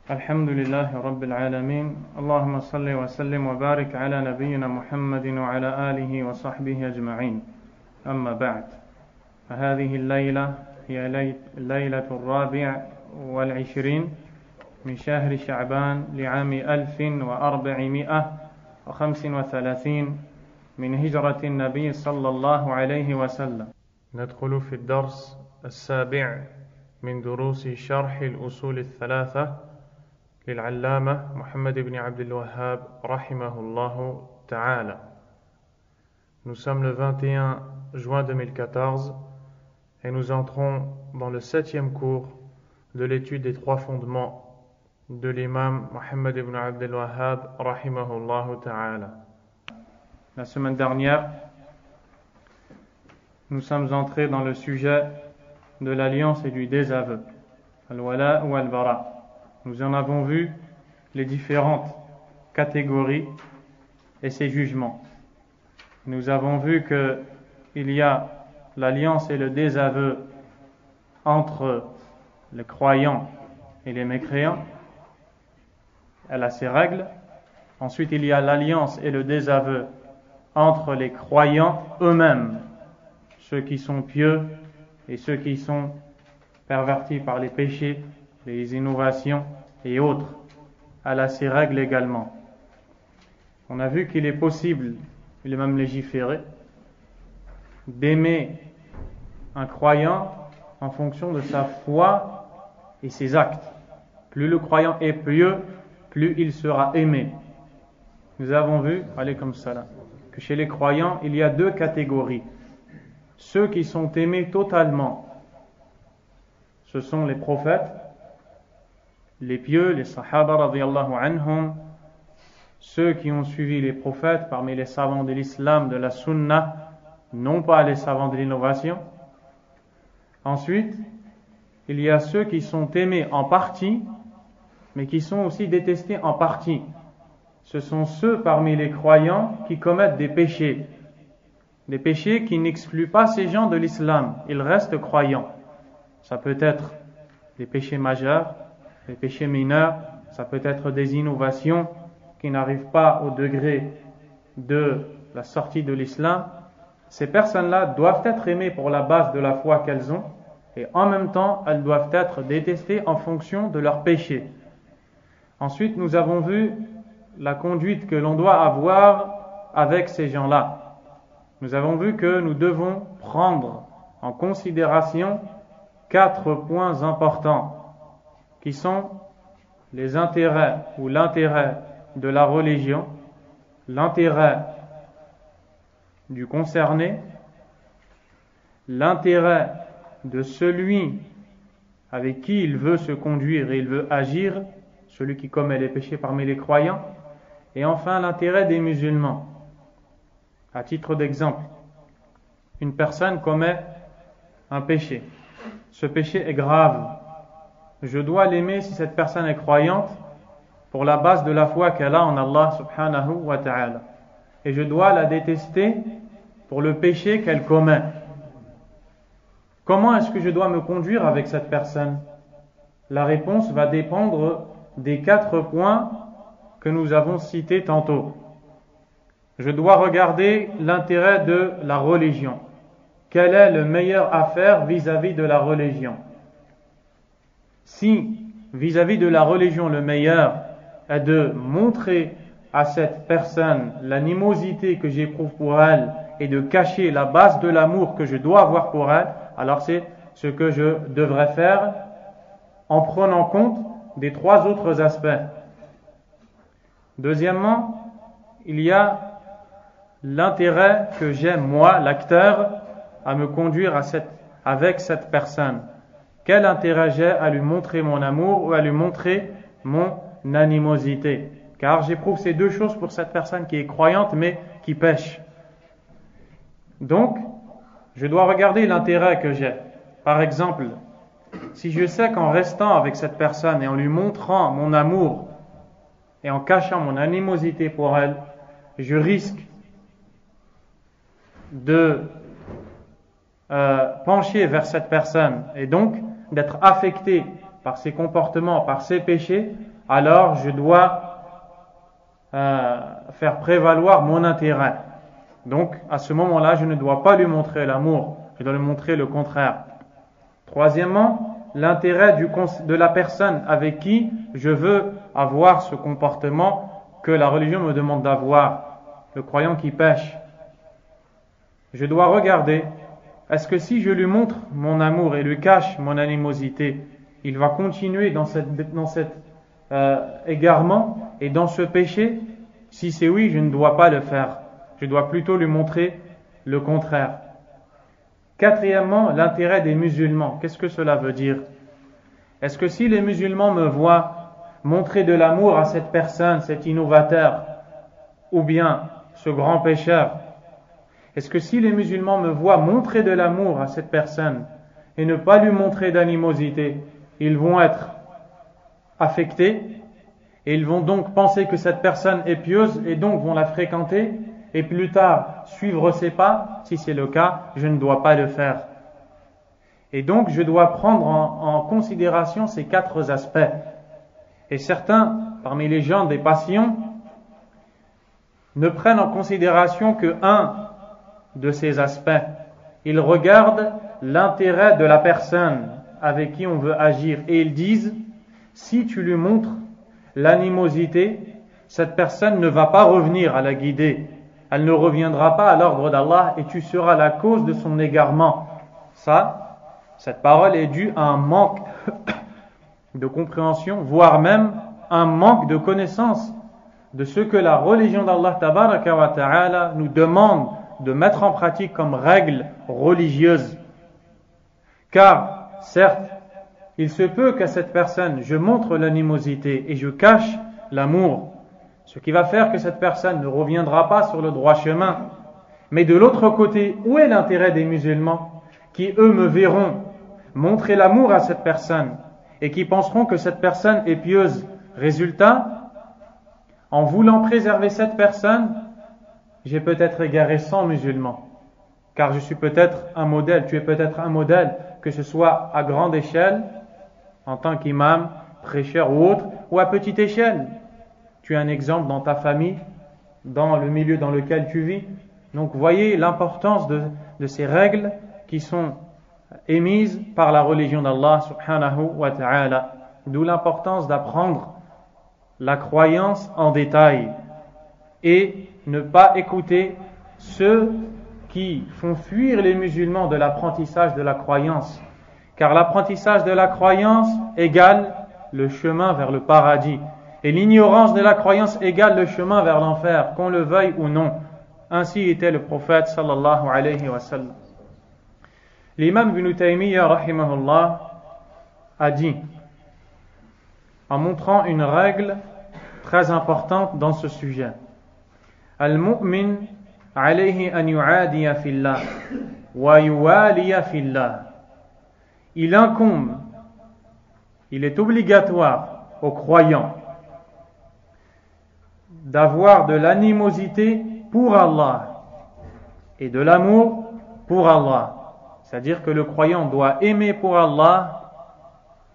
الحمد لله رب العالمين اللهم صل وسلم وبارك على نبينا محمد وعلى آله وصحبه أجمعين أما بعد فهذه الليلة هي الليلة 24 من شهر شعبان لعام 1435 من هجرة النبي صلى الله عليه وسلم. ندخل في الدرس السابع من دروس شرح الأصول الثلاثة للعلامة محمد بن عبد الوهاب رحمه الله ta'ala. Nous sommes le 21 juin 2014 et nous entrons dans le 7e cours de l'étude des trois fondements de l'imam Muhammad ibn Abd al-Wahhab rahimahullah ta'ala. La semaine dernière, nous sommes entrés dans le sujet de l'alliance et du désaveu, al-wala ou al-bara. Nous en avons vu les différentes catégories et ses jugements. Nous avons vu qu'il y a l'alliance et le désaveu entre les croyants et les mécréants. Elle a ses règles. Ensuite, il y a l'alliance et le désaveu entre les croyants eux-mêmes, ceux qui sont pieux et ceux qui sont pervertis par les péchés, les innovations et autres. Elle a ses règles également. On a vu qu'il est possible, il est même légiféré, d'aimer un croyant en fonction de sa foi et ses actes. Plus le croyant est pieux, plus il sera aimé. Nous avons vu, alaykoum salam, que chez les croyants, il y a deux catégories. Ceux qui sont aimés totalement, ce sont les prophètes, les pieux, les sahaba radiyallahu anhum, ceux qui ont suivi les prophètes parmi les savants de l'islam, de la sunna, non pas les savants de l'innovation. Ensuite, il y a ceux qui sont aimés en partie, mais qui sont aussi détestés en partie. Ce sont ceux parmi les croyants qui commettent des péchés qui n'excluent pas ces gens de l'islam, ils restent croyants. Ça peut être des péchés majeurs, des péchés mineurs, ça peut être des innovations qui n'arrivent pas au degré de la sortie de l'islam. Ces personnes-là doivent être aimées pour la base de la foi qu'elles ont, et en même temps, elles doivent être détestées en fonction de leurs péchés. Ensuite, nous avons vu la conduite que l'on doit avoir avec ces gens-là. Nous avons vu que nous devons prendre en considération 4 points importants qui sont les intérêts ou l'intérêt de la religion, l'intérêt du concerné, l'intérêt de celui avec qui il veut se conduire et il veut agir, celui qui commet les péchés parmi les croyants, et enfin l'intérêt des musulmans. À titre d'exemple, une personne commet un péché. Ce péché est grave. Je dois l'aimer si cette personne est croyante pour la base de la foi qu'elle a en Allah subhanahu wa ta'ala. Et je dois la détester pour le péché qu'elle commet. Comment est-ce que je dois me conduire avec cette personne? La réponse va dépendre des 4 points que nous avons cités tantôt. Je dois regarder l'intérêt de la religion. Quelle est le meilleur à faire vis-à-vis de la religion? Si vis-à-vis de la religion le meilleur est de montrer à cette personne l'animosité que j'éprouve pour elle et de cacher la base de l'amour que je dois avoir pour elle, alors c'est ce que je devrais faire en prenant compte des 3 autres aspects. Deuxièmement, il y a l'intérêt que j'ai moi, l'acteur, à me conduire avec cette personne. Quel intérêt j'ai à lui montrer mon amour ou à lui montrer mon animosité? Car j'éprouve ces 2 choses pour cette personne qui est croyante mais qui pêche. Donc, je dois regarder l'intérêt que j'ai. Par exemple, si je sais qu'en restant avec cette personne et en lui montrant mon amour et en cachant mon animosité pour elle, je risque de pencher vers cette personne et donc d'être affecté par ses comportements, par ses péchés, alors je dois faire prévaloir mon intérêt. Donc, à ce moment-là, je ne dois pas lui montrer l'amour, je dois lui montrer le contraire. Troisièmement, l'intérêt de la personne avec qui je veux avoir ce comportement que la religion me demande d'avoir, le croyant qui pêche. Je dois regarder, est-ce que si je lui montre mon amour et lui cache mon animosité, il va continuer dans cet égarement et dans ce péché? Si c'est oui, je ne dois pas le faire. Je dois plutôt lui montrer le contraire. Quatrièmement, l'intérêt des musulmans. Qu'est-ce que cela veut dire? Est-ce que si les musulmans me voient montrer de l'amour à cette personne, cet innovateur, ou bien ce grand pécheur, est-ce que si les musulmans me voient montrer de l'amour à cette personne et ne pas lui montrer d'animosité, ils vont être affectés et ils vont donc penser que cette personne est pieuse et donc vont la fréquenter et plus tard suivre ses pas? Si c'est le cas, je ne dois pas le faire. Et donc je dois prendre en considération ces 4 aspects. Et certains, parmi les gens des passions, ne prennent en considération que un de ces aspects. Ils regardent l'intérêt de la personne avec qui on veut agir et ils disent, si tu lui montres l'animosité, cette personne ne va pas revenir à la guider, elle ne reviendra pas à l'ordre d'Allah et tu seras la cause de son égarement. Cette parole est due à un manque de compréhension, voire même un manque de connaissance de ce que la religion d'Allah tabaraka wa ta'ala nous demande de mettre en pratique comme règle religieuse. Car, certes, il se peut qu'à cette personne, je montre l'animosité et je cache l'amour, ce qui va faire que cette personne ne reviendra pas sur le droit chemin. Mais de l'autre côté, où est l'intérêt des musulmans qui, eux, me verront montrer l'amour à cette personne et qui penseront que cette personne est pieuse? Résultat, en voulant préserver cette personne, j'ai peut-être égaré 100 musulmans, car je suis peut-être un modèle, tu es peut-être un modèle, que ce soit à grande échelle, en tant qu'imam, prêcheur ou autre, ou à petite échelle. Tu es un exemple dans ta famille, dans le milieu dans lequel tu vis. Donc voyez l'importance de ces règles qui sont émises par la religion d'Allah subhanahu wa ta'ala. D'où l'importance d'apprendre la croyance en détail et ne pas écouter ceux qui font fuir les musulmans de l'apprentissage de la croyance. Car l'apprentissage de la croyance égale le chemin vers le paradis. Et l'ignorance de la croyance égale le chemin vers l'enfer, qu'on le veuille ou non. Ainsi était le prophète sallallahu alayhi wa sallam. L'imam Ibn Taymiyyah rahimahullah a dit, en montrant une règle très importante dans ce sujet, Al-mu'min alayhi an yu'adiya fillah wa yuwaliya fillah. Il incombe, il est obligatoire aux croyants d'avoir de l'animosité pour Allah et de l'amour pour Allah. C'est-à-dire que le croyant doit aimer pour Allah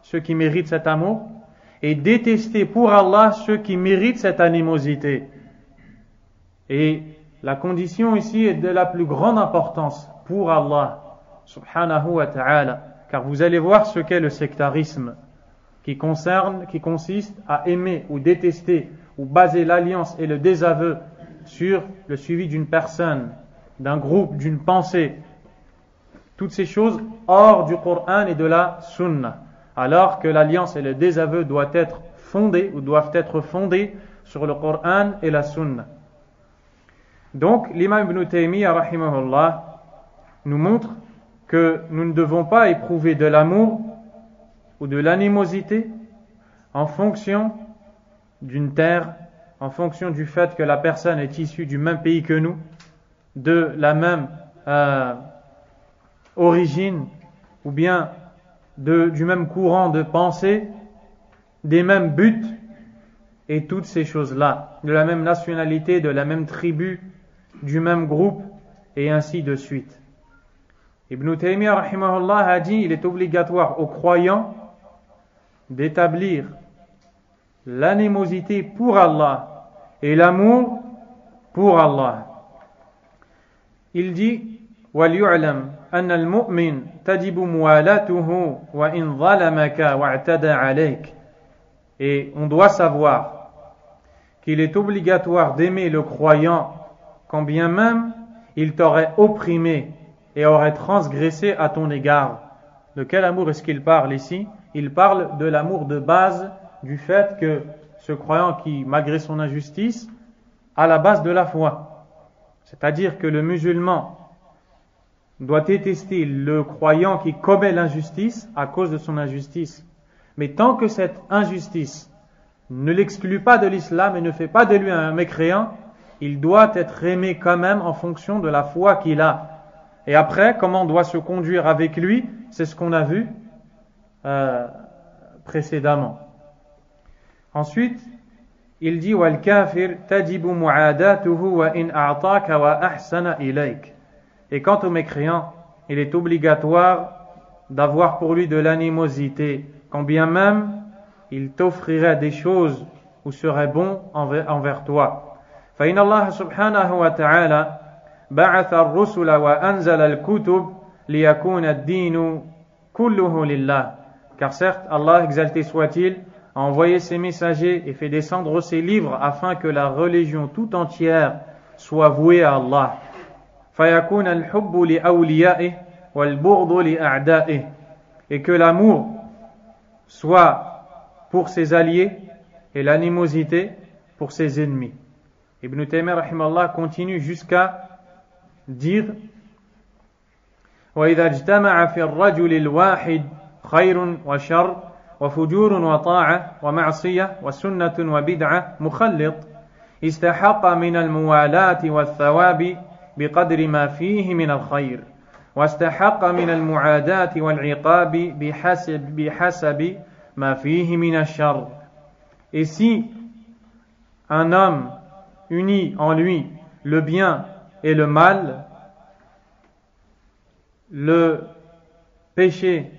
ceux qui méritent cet amour et détester pour Allah ceux qui méritent cette animosité. Et la condition ici est de la plus grande importance pour Allah subhanahu wa ta'ala, car vous allez voir ce qu'est le sectarisme qui consiste à aimer ou détester ou baser l'alliance et le désaveu sur le suivi d'une personne, d'un groupe, d'une pensée. Toutes ces choses hors du Coran et de la Sunna, alors que l'alliance et le désaveu doivent être fondés sur le Coran et la Sunna. Donc, l'imam Ibn Taymiyyah rahimahullah nous montre que nous ne devons pas éprouver de l'amour ou de l'animosité en fonction d'une terre, en fonction du fait que la personne est issue du même pays que nous, de la même origine, ou bien du même courant de pensée, des mêmes buts, et toutes ces choses-là, de la même nationalité, de la même tribu, du même groupe, et ainsi de suite. Ibn Taymiyyah rahimahullah a dit, il est obligatoire aux croyants d'établir l'animosité pour Allah et l'amour pour Allah. Il dit وَلْيُعْلَمْ أَنَّ الْمُؤْمِنَ تَجِبُ مُوَالَاتُهُ وَإِنْ ظَلَمَكَ وَاعْتَدَى عَلَيْكَ. Et on doit savoir qu'il est obligatoire d'aimer le croyant quand bien même il t'aurait opprimé et aurait transgressé à ton égard. De quel amour est-ce qu'il parle ici? Il parle de l'amour de base, du fait que ce croyant qui, malgré son injustice, a la base de la foi. C'est-à-dire que le musulman doit détester le croyant qui commet l'injustice à cause de son injustice. Mais tant que cette injustice ne l'exclut pas de l'islam et ne fait pas de lui un mécréant, il doit être aimé quand même en fonction de la foi qu'il a. Et après, comment on doit se conduire avec lui, c'est ce qu'on a vu précédemment. Ensuite, il dit وَالْكَافِرْ تَجِبُ مُعَادَاتُهُ وَإِنْ أَعْطَاكَ وَأَحْسَنَ إِلَيْكَ. Et quant au mécréant, il est obligatoire d'avoir pour lui de l'animosité, quand bien même il t'offrirait des choses ou serait bon envers toi. فإن الله سبحانه وتعالى بعث الرسل وأنزل الكتب ليكون الدين كله لله. Car certes, Allah, exalté soit-il, a envoyé ses messagers et fait descendre ses livres afin que la religion tout entière soit vouée à Allah. فيكون الحب لأوليائه والبغض لأعدائه. Et que l'amour soit pour ses alliés et l'animosité pour ses ennemis. Ibn Taymiyyah rahimallah continue jusqu'à dire وإذا اجتمع في الرجل الواحد خير وشر وفجور وطاعة ومعصية وسنة وبدعة مخلط استحق من الموالاة والثواب بقدر ما فيه من الخير واستحق من المعاداة والعقاب بحسب ما فيه من الشر. Et si un homme unit en lui le bien et le mal, le péché,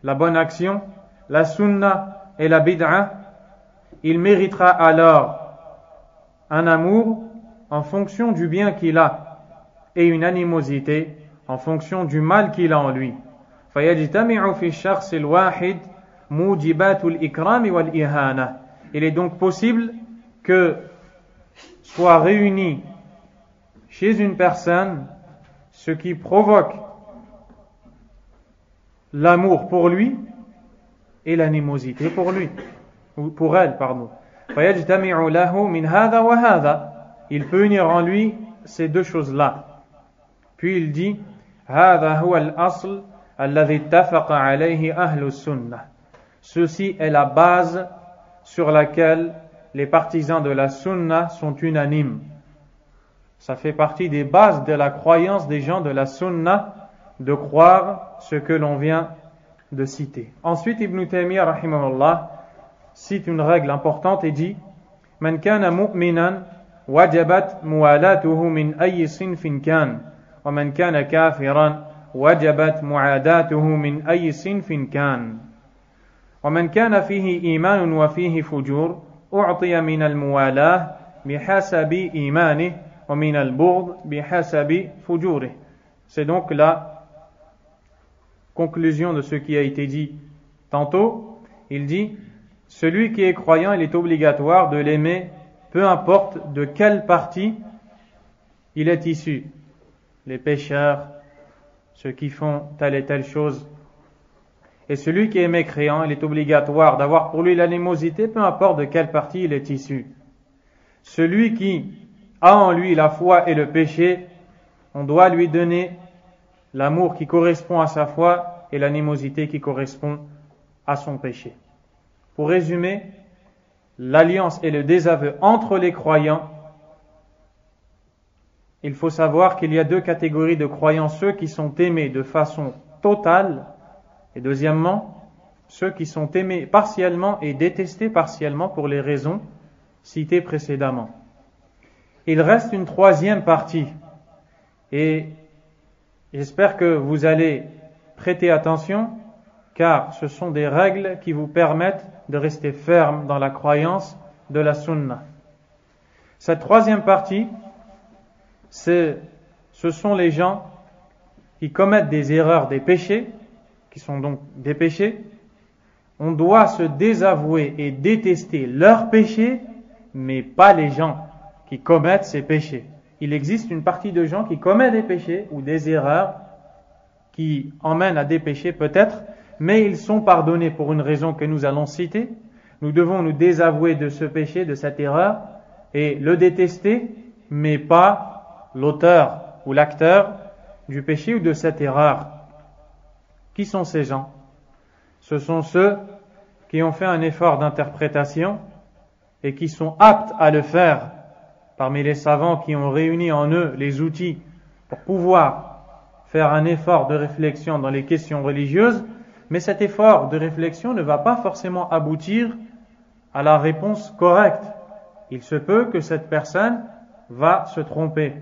la bonne action, la sunna et la bid'a, il méritera alors un amour en fonction du bien qu'il a et une animosité en fonction du mal qu'il a en lui. فيجتمع في الشخص الواحد موجبات الإكرام والإهانة. Il est donc possible que soit réuni chez une personne ce qui provoque l'amour pour lui et l'animosité pour lui, ou pour elle, pardon. فيجتمع له من هذا وهذا. Il peut unir en lui ces deux choses-là. Puis il dit هذا هو الأصل الذي اتفق عليه أهل السنة. Ceci est la base sur laquelle les partisans de la sunna sont unanimes. Ça fait partie des bases de la croyance des gens de la sunna de croire ce que l'on vient de citer. Ensuite, Ibn Taymiyyah rahimahullah cite une règle importante et dit من كان مؤمنا وجبت موالاته من أي صنف كان ومن كان كافرا وجبت معاداته من أي صنف كان ومن كان فيه إيمان وفيه فجور أعطي من الموالاة بحسب إيمانه ومن البغض بحسب فجوره. C'est donc la conclusion de ce qui a été dit tantôt. Il dit celui qui est croyant, il est obligatoire de l'aimer, peu importe de quelle partie il est issu. Les pécheurs, ceux qui font telle et telle chose. Et celui qui est mécréant, il est obligatoire d'avoir pour lui l'animosité, peu importe de quelle partie il est issu. Celui qui a en lui la foi et le péché, on doit lui donner l'amour qui correspond à sa foi et l'animosité qui correspond à son péché. Pour résumer, l'alliance et le désaveu entre les croyants, il faut savoir qu'il y a deux catégories de croyants, ceux qui sont aimés de façon totale, et deuxièmement, ceux qui sont aimés partiellement et détestés partiellement pour les raisons citées précédemment. Il reste une troisième partie, et j'espère que vous allez prêter attention car ce sont des règles qui vous permettent de rester ferme dans la croyance de la sunna. Cette troisième partie, ce sont les gens qui commettent des erreurs, des péchés, qui sont donc des péchés. On doit se désavouer et détester leurs péchés, mais pas les gens qui commettent ces péchés. Il existe une partie de gens qui commettent des péchés ou des erreurs qui emmènent à des péchés peut-être, mais ils sont pardonnés pour une raison que nous allons citer. Nous devons nous désavouer de ce péché, de cette erreur, et le détester, mais pas l'auteur ou l'acteur du péché ou de cette erreur. Qui sont ces gens? Ce sont ceux qui ont fait un effort d'interprétation et qui sont aptes à le faire. Parmi les savants qui ont réuni en eux les outils pour pouvoir faire un effort de réflexion dans les questions religieuses, mais cet effort de réflexion ne va pas forcément aboutir à la réponse correcte. Il se peut que cette personne va se tromper.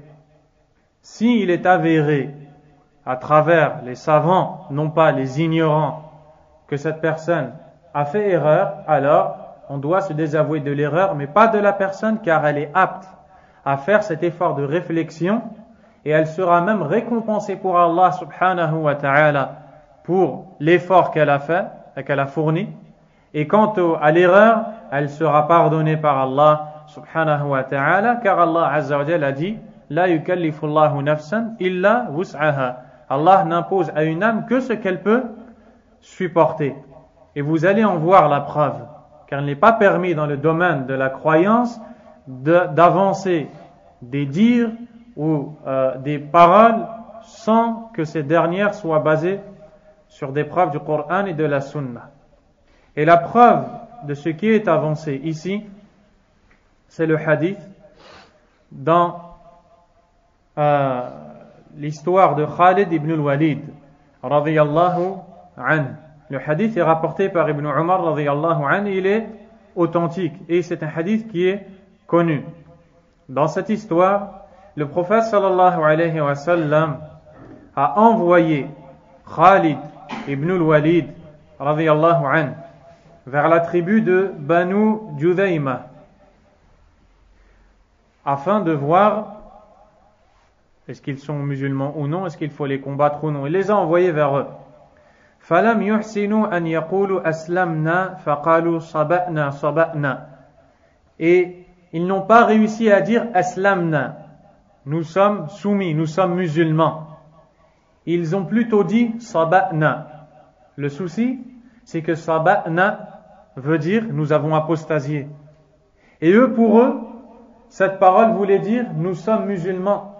S'il est avéré à travers les savants, non pas les ignorants, que cette personne a fait erreur, alors on doit se désavouer de l'erreur, mais pas de la personne, car elle est apte à faire cet effort de réflexion et elle sera même récompensée pour Allah subhanahu wa ta'ala pour l'effort qu'elle a fait et qu'elle a fourni. Et quant à l'erreur, elle sera pardonnée par Allah subhanahu wa ta'ala, car Allah azza wa jalla a dit La yukallifu Allahu nafsan illa wus'aha. Allah n'impose à une âme que ce qu'elle peut supporter. Et vous allez en voir la preuve, car il n'est pas permis dans le domaine de la croyance d'avancer des dires ou des paroles sans que ces dernières soient basées sur des preuves du Coran et de la Sunna. Et la preuve de ce qui est avancé ici, c'est le hadith dans l'histoire de Khalid ibn al-Walid radiyallahu anhu. Le hadith est rapporté par Ibn Umar radiyallahu anhu, il est authentique et c'est un hadith qui est connu. Dans cette histoire, le prophète sallallahu alayhi wa sallam a envoyé Khalid ibn al-Walid radiyallahu anhu vers la tribu de Banu Judayma afin de voir est-ce qu'ils sont musulmans ou non, est-ce qu'il faut les combattre ou non. Il les a envoyés vers eux. فَلَمْ يُحْسِنُوا أَنْ يَقُولُوا أَسْلَمْنَا فَقَالُوا صَبَأْنَا صَبَأْنَا. Et ils n'ont pas réussi à dire aslamna, nous sommes soumis, nous sommes musulmans. Ils ont plutôt dit saba'na. Le souci, c'est que saba'na veut dire nous avons apostasié. Et eux, pour eux, cette parole voulait dire nous sommes musulmans.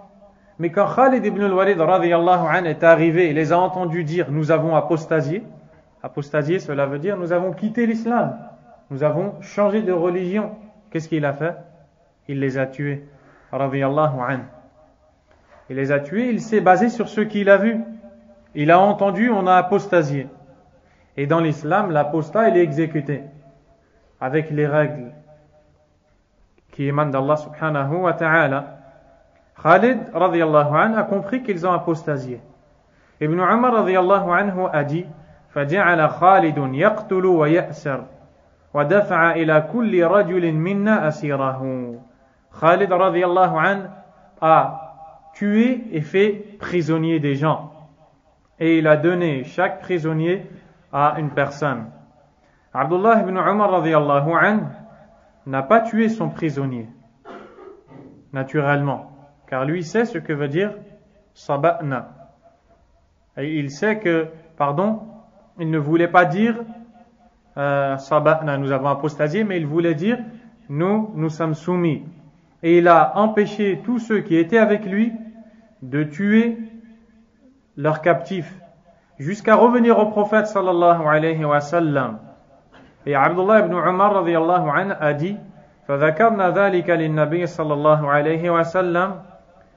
Mais quand Khalid ibn al-Walid radiyallahu anhu est arrivé, il les a entendus dire nous avons apostasié. Apostasié, cela veut dire nous avons quitté l'islam. Nous avons changé de religion. Qu'est-ce qu'il a fait? Il les a tués. Radiyallahu anhu. Il les a tués, il s'est basé sur ce qu'il a vu. Il a entendu, on a apostasié. Et dans l'islam, l'apostat, il est exécuté. Avec les règles qui émanent d'Allah subhanahu wa ta'ala. Khalid radiyallahu anhu a compris qu'ils ont apostasié. Ibn Umar radiyallahu anhu a dit فَجَعَلَ خَالِدٌ يَقْتُلُ وَيَأْسَرُ وَدَفَعَ إِلَى كُلِّ رَجُلٍ مِنَّا أَسِيرَهُ. Khalid radiyallahu anhu a tué et fait prisonnier des gens. Et il a donné chaque prisonnier à une personne. Abdullah ibn Umar radiyallahu anhu n'a pas tué son prisonnier, naturellement. Car lui sait ce que veut dire saba'na. Et il sait que, il ne voulait pas dire saba'na, nous avons apostasié, mais il voulait dire nous sommes soumis. Et il a empêché tous ceux qui étaient avec lui de tuer leurs captifs, jusqu'à revenir au prophète sallallahu alayhi wa sallam. Et Abdullah ibn Umar radiyallahu anhu a dit فَذَكَرْنَا ذَلِكَ لِلنَّبِيِّ صلى الله عليه وسلم.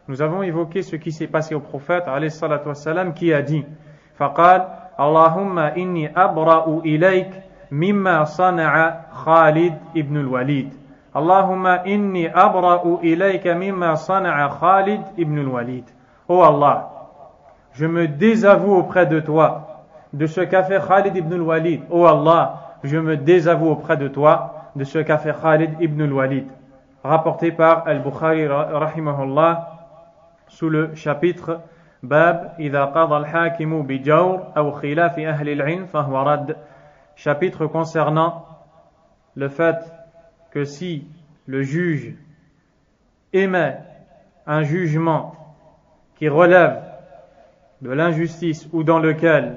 Nous avons évoqué ce qui s'est passé au prophète alayhi salatu wassalam, qui a dit فَقَالْ اللهم إني أبرأ إليك مما صنع خالد ابن الوليد. اللهم إني أبرأ إليك مما صنع خالد ibn al-Walid. Oh Allah, je me désavoue auprès de toi de ce qu'a fait Khalid ibn al-Walid. Oh Allah, je me désavoue auprès de toi de ce qu'a fait Khalid ibn al-Walid. Rapporté par Al-Bukhari rahimahullah sous le chapitre Bab idha qada al-hakimu bi jawr aw khilaf ahli al-ilm fa huwa radd. Chapitre concernant le fait que si le juge émet un jugement qui relève de l'injustice ou dans lequel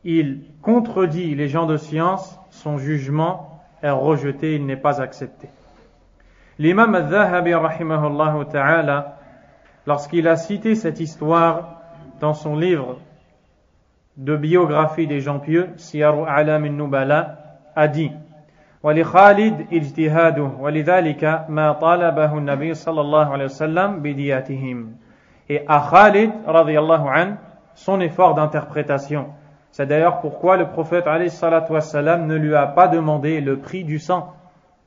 il contredit les gens de science, son jugement est rejeté, il n'est pas accepté. L'imam al-Dhahabi rahimahullah ta'ala, lorsqu'il a cité cette histoire dans son livre de biographie des gens pieux, Siyaru A'lam al-Nubala, a dit وَلِخَالِدْ اجْتِهَادُهُ وَلِذَلِكَ مَا طَالَبَهُ النَّبِيُّ صلى الله عليه وسلم بِدِيَاتِهِمْ. Et à Khalid, radiyallahu anhu, son effort d'interprétation. C'est d'ailleurs pourquoi le prophète alayhi salatu wassalam ne lui a pas demandé le prix du sang.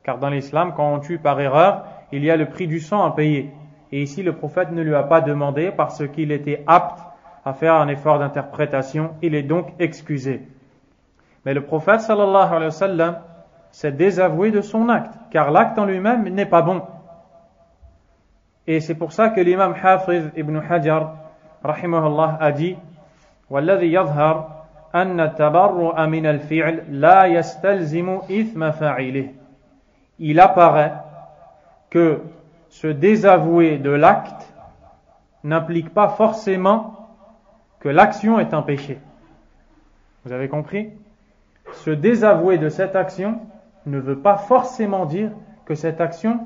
Car dans l'islam, quand on tue par erreur, il y a le prix du sang à payer. Et ici, le prophète ne lui a pas demandé parce qu'il était apte à faire un effort d'interprétation. Il est donc excusé. Mais le prophète sallallahu alayhi wa sallam s'est désavoué de son acte, car l'acte en lui-même n'est pas bon. Et c'est pour ça que l'imam Hafiz ibn Hajar rahimahullah a dit وَالَّذِي يَظْهَرْ أَنَّ التَّبَرُّأَ مِنَ الْفِعْلِ لَا يَسْتَلْزِمُ إِثْمَ فَاعِلِهِ. Il apparaît que se désavouer de l'acte n'implique pas forcément que l'action est un péché. Vous avez compris? Se désavouer de cette action ne veut pas forcément dire que cette action,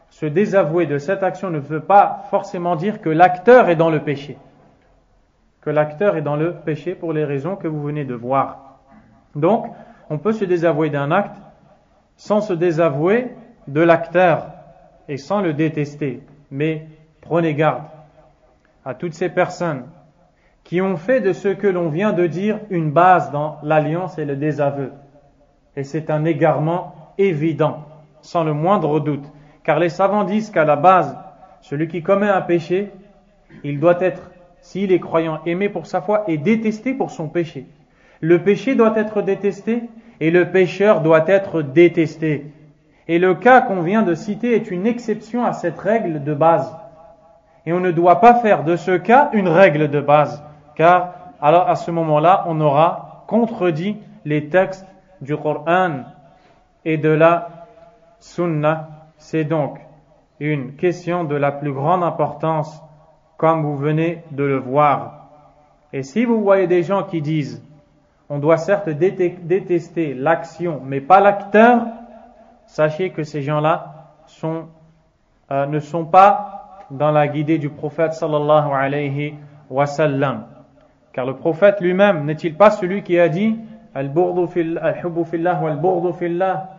se désavouer de cette action ne veut pas forcément dire que l'acteur est dans le péché. Que l'acteur est dans le péché pour les raisons que vous venez de voir. Donc, on peut se désavouer d'un acte sans se désavouer de l'acteur et sans le détester. Mais prenez garde à toutes ces personnes qui ont fait de ce que l'on vient de dire une base dans l'alliance et le désaveu. Et c'est un égarement évident, sans le moindre doute. Car les savants disent qu'à la base, celui qui commet un péché, il doit être, s'il est croyant, aimé pour sa foi et détesté pour son péché. Le péché doit être détesté et le pécheur doit être détesté. Et le cas qu'on vient de citer est une exception à cette règle de base. Et on ne doit pas faire de ce cas une règle de base, car alors à ce moment-là, on aura contredit les textes du Coran et de la Sunna. C'est donc une question de la plus grande importance, comme vous venez de le voir. Et si vous voyez des gens qui disent on doit certes détester l'action, mais pas l'acteur, sachez que ces gens-là ne sont pas dans la guidée du prophète sallallahu alayhi wa sallam. Car le prophète lui-même, n'est-il pas celui qui a dit al-hubbu fillah wal-bughdu fillah,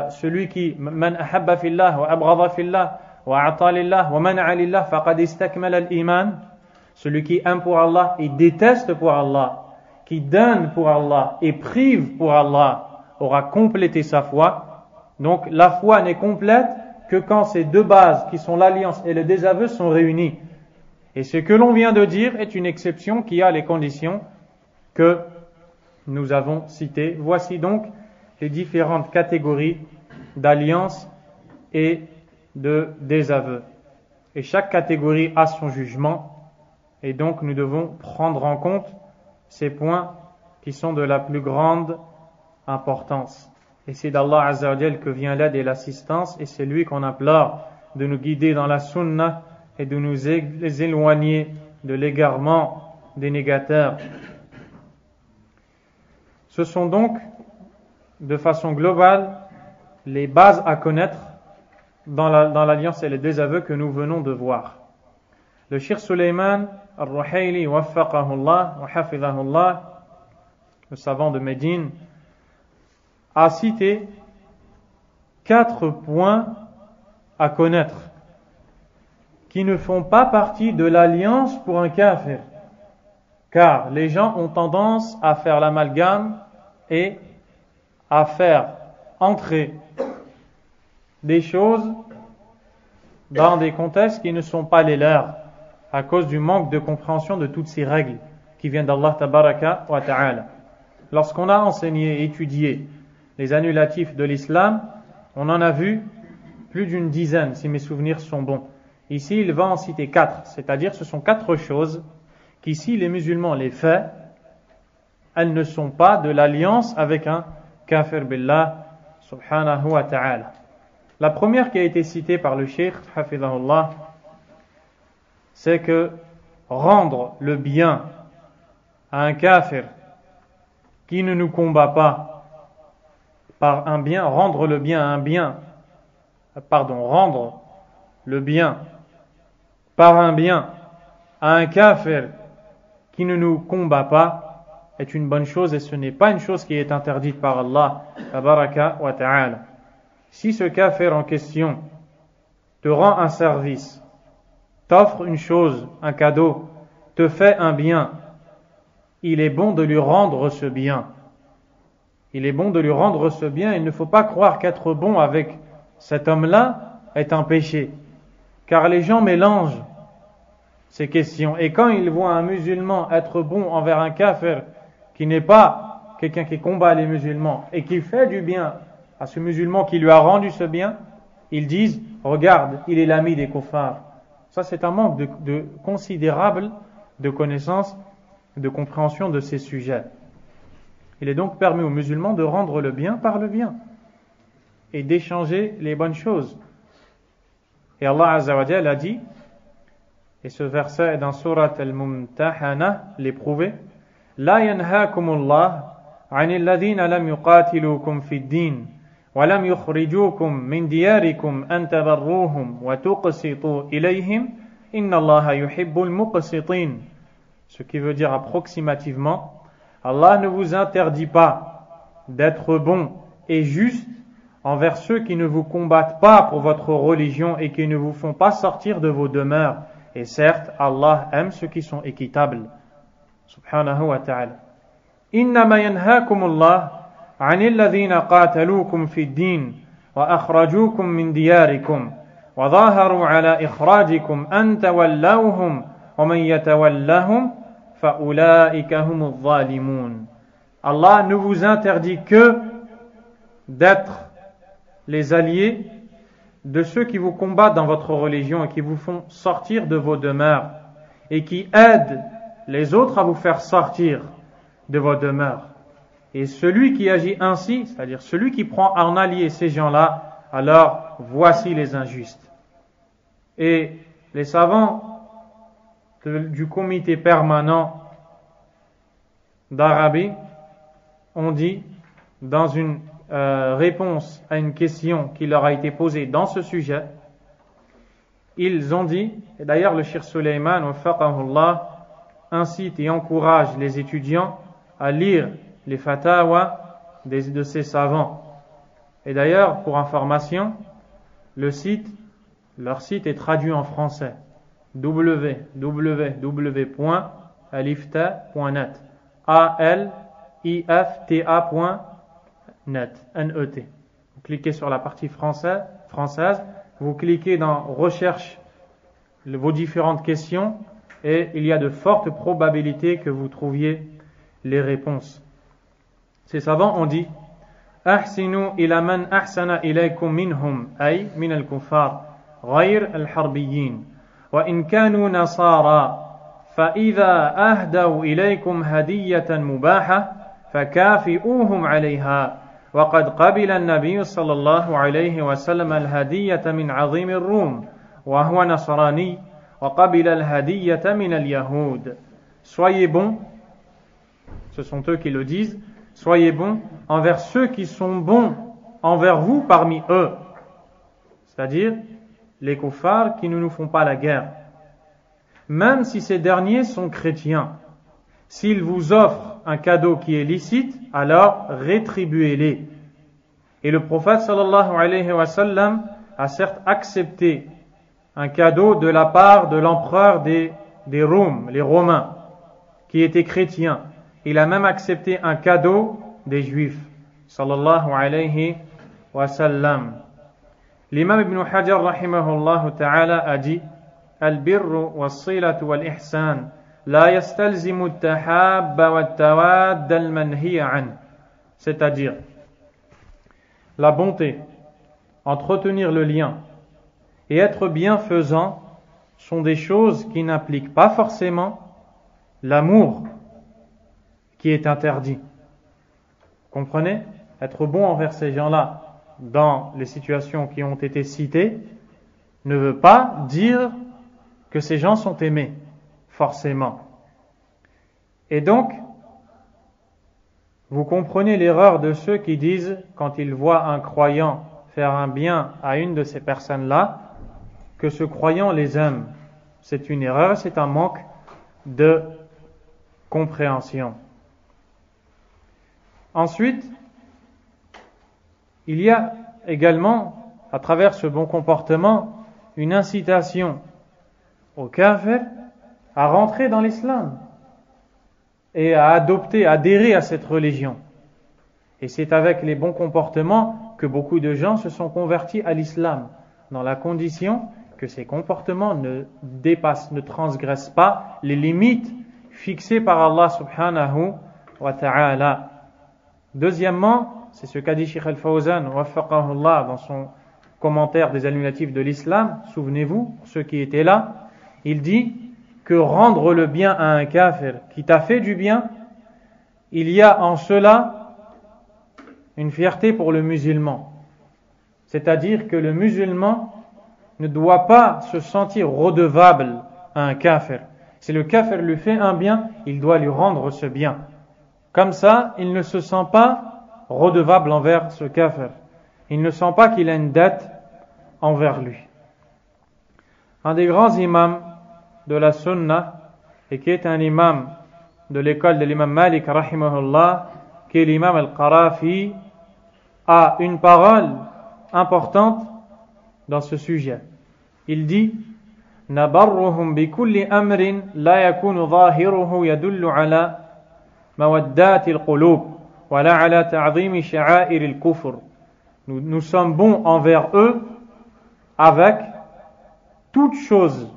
celui qui man ahabba fillah wa abghada fillah wa a'ta lillah wa man'a lillah faqad istakmala al-iman. Celui qui aime pour Allah et déteste pour Allah, qui donne pour Allah et prive pour Allah, aura complété sa foi. Donc la foi n'est complète que quand ces deux bases qui sont l'alliance et le désaveu sont réunies. Et ce que l'on vient de dire est une exception qui a les conditions que nous avons citées. Voici donc les différentes catégories d'alliance et de désaveu. Et chaque catégorie a son jugement. Et donc nous devons prendre en compte ces points qui sont de la plus grande importance. Et c'est d'Allah Azza wa Jal que vient l'aide et l'assistance, et c'est lui qu'on implore de nous guider dans la sunna et de nous éloigner de l'égarement des négateurs. Ce sont donc, de façon globale, les bases à connaître dans l'alliance et les désaveux que nous venons de voir. Le Cheikh Sulayman al-Ruhayli, waffaqahullah wa hafidhahullah, le savant de Médine, a cité 4 points à connaître qui ne font pas partie de l'alliance pour un kafir. Car les gens ont tendance à faire l'amalgame et à faire entrer des choses dans des contextes qui ne sont pas les leurs. à cause du manque de compréhension de toutes ces règles qui viennent d'Allah tabaraka wa ta'ala. Lorsqu'on a enseigné et étudié les annulatifs de l'islam, on en a vu plus d'une dizaine, si mes souvenirs sont bons. Ici, il va en citer 4, c'est-à-dire ce sont 4 choses qui, si les musulmans les font, elles ne sont pas de l'alliance avec un kafir billah subhanahu wa ta'ala. La première qui a été citée par le cheikh, hafidhahullah, c'est que rendre le bien à un kafir qui ne nous combat pas par un bien, rendre le bien par un bien à un kafir qui ne nous combat pas est une bonne chose et ce n'est pas une chose qui est interdite par Allah tabaraka wa ta'ala. Si ce kafir en question te rend un service, t'offre une chose, un cadeau, te fait un bien, il est bon de lui rendre ce bien. Il est bon de lui rendre ce bien. Il ne faut pas croire qu'être bon avec cet homme-là est un péché. Car les gens mélangent ces questions. Et quand ils voient un musulman être bon envers un kafir qui n'est pas quelqu'un qui combat les musulmans et qui fait du bien à ce musulman qui lui a rendu ce bien, ils disent, regarde, il est l'ami des kuffars. Ça, c'est un manque de considérable de connaissance, de compréhension de ces sujets. Il est donc permis aux musulmans de rendre le bien par le bien et d'échanger les bonnes choses. Et Allah Azza wa Jalla a dit, et ce verset est dans Surat Al-Mumtahana, l'éprouvé, La yanhaakumullah anil ladhina lam yuqatilukum fid din wa lam yukhrijukum min diyarikum an tabarruhum wa tuqsitu ilayhim inna Allaha yuhibbul muqsitin. Ce qui veut dire approximativement, Allah ne vous interdit pas d'être bon et juste envers ceux qui ne vous combattent pas pour votre religion et qui ne vous font pas sortir de vos demeures. Et certes, Allah aime ceux qui sont équitables. Subhanahu wa ta'ala. Innama yanhaakumullah anil ladhina qataluukum fid din wa akhrajuukum min diyarikum wa dhaharu ala ikhrajikum an tawallawhum wa man yatawallahum fa'ulaika humuz zalimun. Allah ne vous interdit que d'être les alliés de ceux qui vous combattent dans votre religion et qui vous font sortir de vos demeures et qui aident les autres à vous faire sortir de vos demeures. Et celui qui agit ainsi, c'est-à-dire celui qui prend en allié ces gens-là, alors voici les injustes. Et les savants du comité permanent d'Arabie ont dit dans une réponse à une question qui leur a été posée dans ce sujet, ils ont dit, et d'ailleurs le Cheikh Suleiman wafaqahullah incite et encourage les étudiants à lire les fatawa de ces savants. Et d'ailleurs, pour information, leur site est traduit en français, www.alifta.net, alifta.net, net. Vous cliquez sur la partie française, vous cliquez dans recherche vos différentes questions et il y a de fortes probabilités que vous trouviez les réponses. Ces savants ont dit Ahsinu ila man ahsana ilaykum minhum ay min al-kuffar ghayr al-harbiyyin wa in kanu nasara fa idha ahdaw ilaykum hadiyatan mubaha fakafi'uhum 'alayha wa qad qabila an-nabiy sallallahu alayhi wa sallam al-hadiyata min 'azim ar-rum wa huwa nasrani wa qabila al-hadiyata min al-yahud. Soyez bons, ce sont eux qui le disent, soyez bons envers ceux qui sont bons envers vous parmi eux, c'est-à-dire les kuffars qui ne nous font pas la guerre. Même si ces derniers sont chrétiens, s'ils vous offrent un cadeau qui est licite, alors rétribuez-les. Et le prophète sallallahu alayhi wa sallam a certes accepté un cadeau de la part de l'empereur des Roms, les Romains, qui étaient chrétiens. Il a même accepté un cadeau des Juifs, sallallahu alayhi wa sallam. L'imam Ibn Hajar rahimahullah ta'ala a dit البر والصلة والإحسان لا يستلزم التحاب والتواد المنهي عنه. C'est-à-dire, la bonté, entretenir le lien et être bienfaisant sont des choses qui n'impliquent pas forcément l'amour qui est interdit. Comprenez? Être bon envers ces gens-là dans les situations qui ont été citées ne veut pas dire que ces gens sont aimés, forcément. Et donc, vous comprenez l'erreur de ceux qui disent, quand ils voient un croyant faire un bien à une de ces personnes-là, que ce croyant les aime. C'est une erreur, c'est un manque de compréhension. Ensuite, il y a également, à travers ce bon comportement, une incitation au kafir à rentrer dans l'islam et à adopter, à adhérer à cette religion. Et c'est avec les bons comportements que beaucoup de gens se sont convertis à l'islam, dans la condition que ces comportements ne dépassent, ne transgressent pas les limites fixées par Allah subhanahu wa ta'ala. Deuxièmement, c'est ce qu'a dit Cheikh Al-Fawzan waffaqahullah dans son commentaire des illuminatifs de l'islam. Souvenez-vous, ceux qui étaient là, il dit que rendre le bien à un kafir qui t'a fait du bien, il y a en cela une fierté pour le musulman. C'est-à-dire que le musulman ne doit pas se sentir redevable à un kafir. Si le kafir lui fait un bien, il doit lui rendre ce bien. Comme ça, il ne se sent pas redevable envers ce kafir. Il ne sent pas qu'il a une dette envers lui. Un des grands imams de la sunna, et qui est un imam de l'école de l'imam Malik rahimahullah, qui est l'imam al-Qarafi, a une parole importante dans ce sujet. Il dit: نبرهم بكل أمر لا يكون ظاهره يدل على مودات القلوب ولا على تعظيم شعائر الكفر. Nous sommes bons envers eux avec toute chose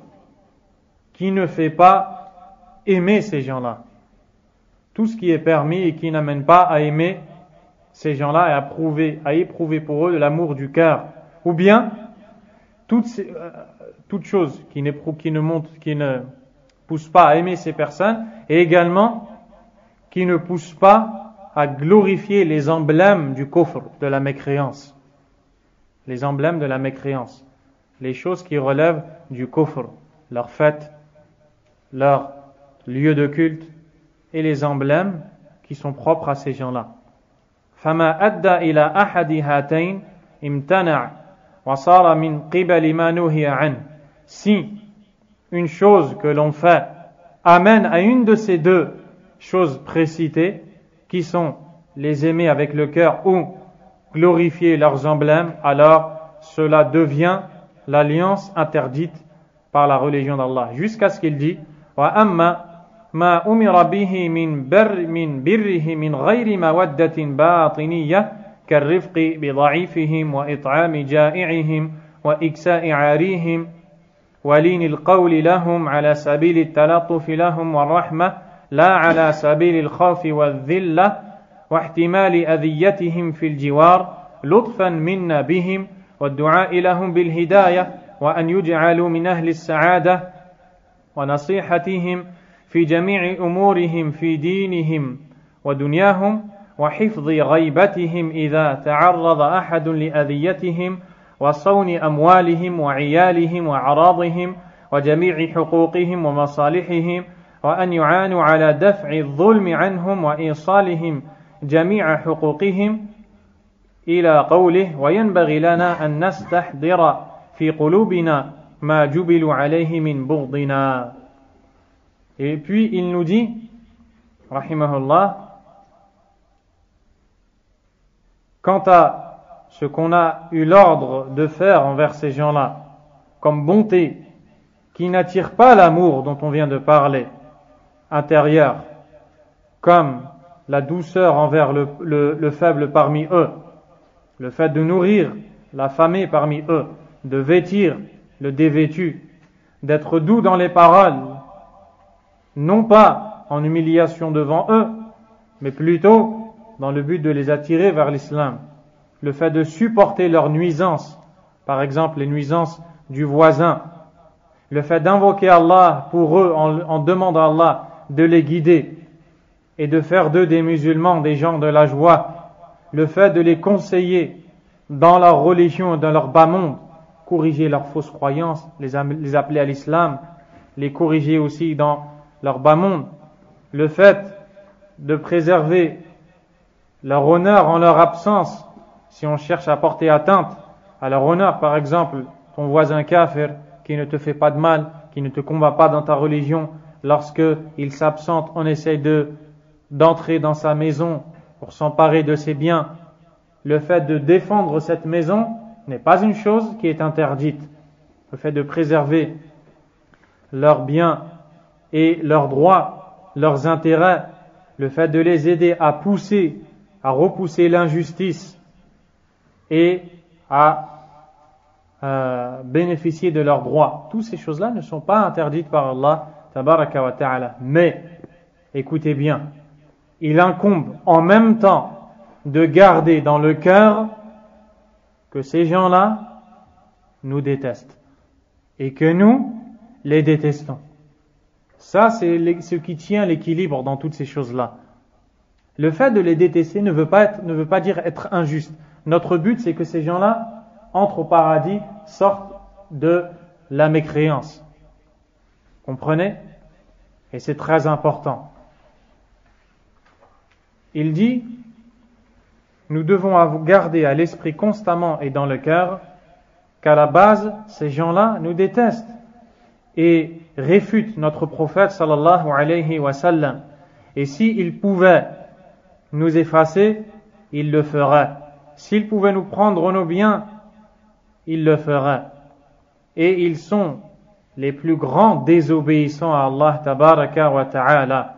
qui ne fait pas aimer ces gens-là. Tout ce qui est permis et qui n'amène pas à aimer ces gens-là et à éprouver pour eux de l'amour du cœur. Ou bien, toute chose qui ne pousse pas à aimer ces personnes, et également qui ne pousse pas à glorifier les emblèmes du kufr, de la mécréance. Les emblèmes de la mécréance. Les choses qui relèvent du kufr, leurs fêtes, leurs lieux de culte, et les emblèmes qui sont propres à ces gens-là. فَمَا أَدَّى إِلَى أَحَدِ هَاتَيْنِ امْتَنَعَ وَصَارَ مِنْ قِبَلِ مَا نُهِيَ عَنْهُ. Si une chose que l'on fait amène à une de ces deux choses précitées, qui sont les aimer avec le cœur ou glorifier leurs emblèmes, alors cela devient l'alliance interdite par la religion d'Allah. Jusqu'à ce qu'il dit: وَأَمَّا مَا أُمِرَ بِهِ مِنْ بِرِّهِ مِنْ غَيْرِ مَوَدَّةٍ بَاطِنِيَّةٍ كالرفق بضعيفهم وإطعام جائعهم وإكساء عاريهم ولين القول لهم على سبيل التلطف لهم والرحمة لا على سبيل الخوف والذلة واحتمال أذيتهم في الجوار لطفا منا بهم والدعاء لهم بالهداية وأن يجعلوا من أهل السعادة ونصيحتهم في جميع أمورهم في دينهم ودنياهم وحفظ غيبتهم إذا تعرض أحد لأذيتهم وصون أموالهم وعيالهم وأعراضهم وجميع حقوقهم ومصالحهم وأن يعانوا على دفع الظلم عنهم وإيصالهم جميع حقوقهم إلى قوله وينبغي لنا أن نستحضر في قلوبنا ما جبلوا عليه من بغضنا. Et puis il nous dit, rahimahullah, quant à ce qu'on a eu l'ordre de faire envers ces gens-là, comme bonté, qui n'attire pas l'amour dont on vient de parler, intérieur, comme la douceur envers le faible parmi eux, le fait de nourrir l'affamé parmi eux, de vêtir le dévêtu, d'être doux dans les paroles, non pas en humiliation devant eux, mais plutôt dans le but de les attirer vers l'islam. Le fait de supporter leurs nuisances, par exemple les nuisances du voisin, le fait d'invoquer Allah pour eux en demandant à Allah de les guider et de faire d'eux des musulmans, des gens de la joie, le fait de les conseiller dans leur religion, dans leur bas monde, corriger leurs fausses croyances, les appeler à l'islam, les corriger aussi dans leur bas monde, le fait de préserver leur honneur en leur absence, si on cherche à porter atteinte à leur honneur, par exemple, ton voisin kafir qui ne te fait pas de mal, qui ne te combat pas dans ta religion, lorsque il s'absente, on essaye d'entrer dans sa maison pour s'emparer de ses biens. Le fait de défendre cette maison n'est pas une chose qui est interdite. Le fait de préserver leurs biens et leurs droits, leurs intérêts, le fait de les aider à repousser l'injustice et à bénéficier de leurs droits. Toutes ces choses-là ne sont pas interdites par Allah tabaraka wa ta'ala. Mais, écoutez bien, il incombe en même temps de garder dans le cœur que ces gens-là nous détestent et que nous les détestons. Ça, c'est ce qui tient l'équilibre dans toutes ces choses-là. Le fait de les détester ne veut pas dire être injuste. Notre but, c'est que ces gens-là entrent au paradis, sortent de la mécréance. Comprenez? Et c'est très important. Il dit, nous devons garder à l'esprit constamment et dans le cœur qu'à la base, ces gens-là nous détestent et réfutent notre prophète sallallahu alayhi wa sallam. Et s'il pouvait nous effacer, il le ferait. S'il pouvait nous prendre nos biens, il le ferait. Et ils sont les plus grands désobéissants à Allah tabaraka wa ta'ala.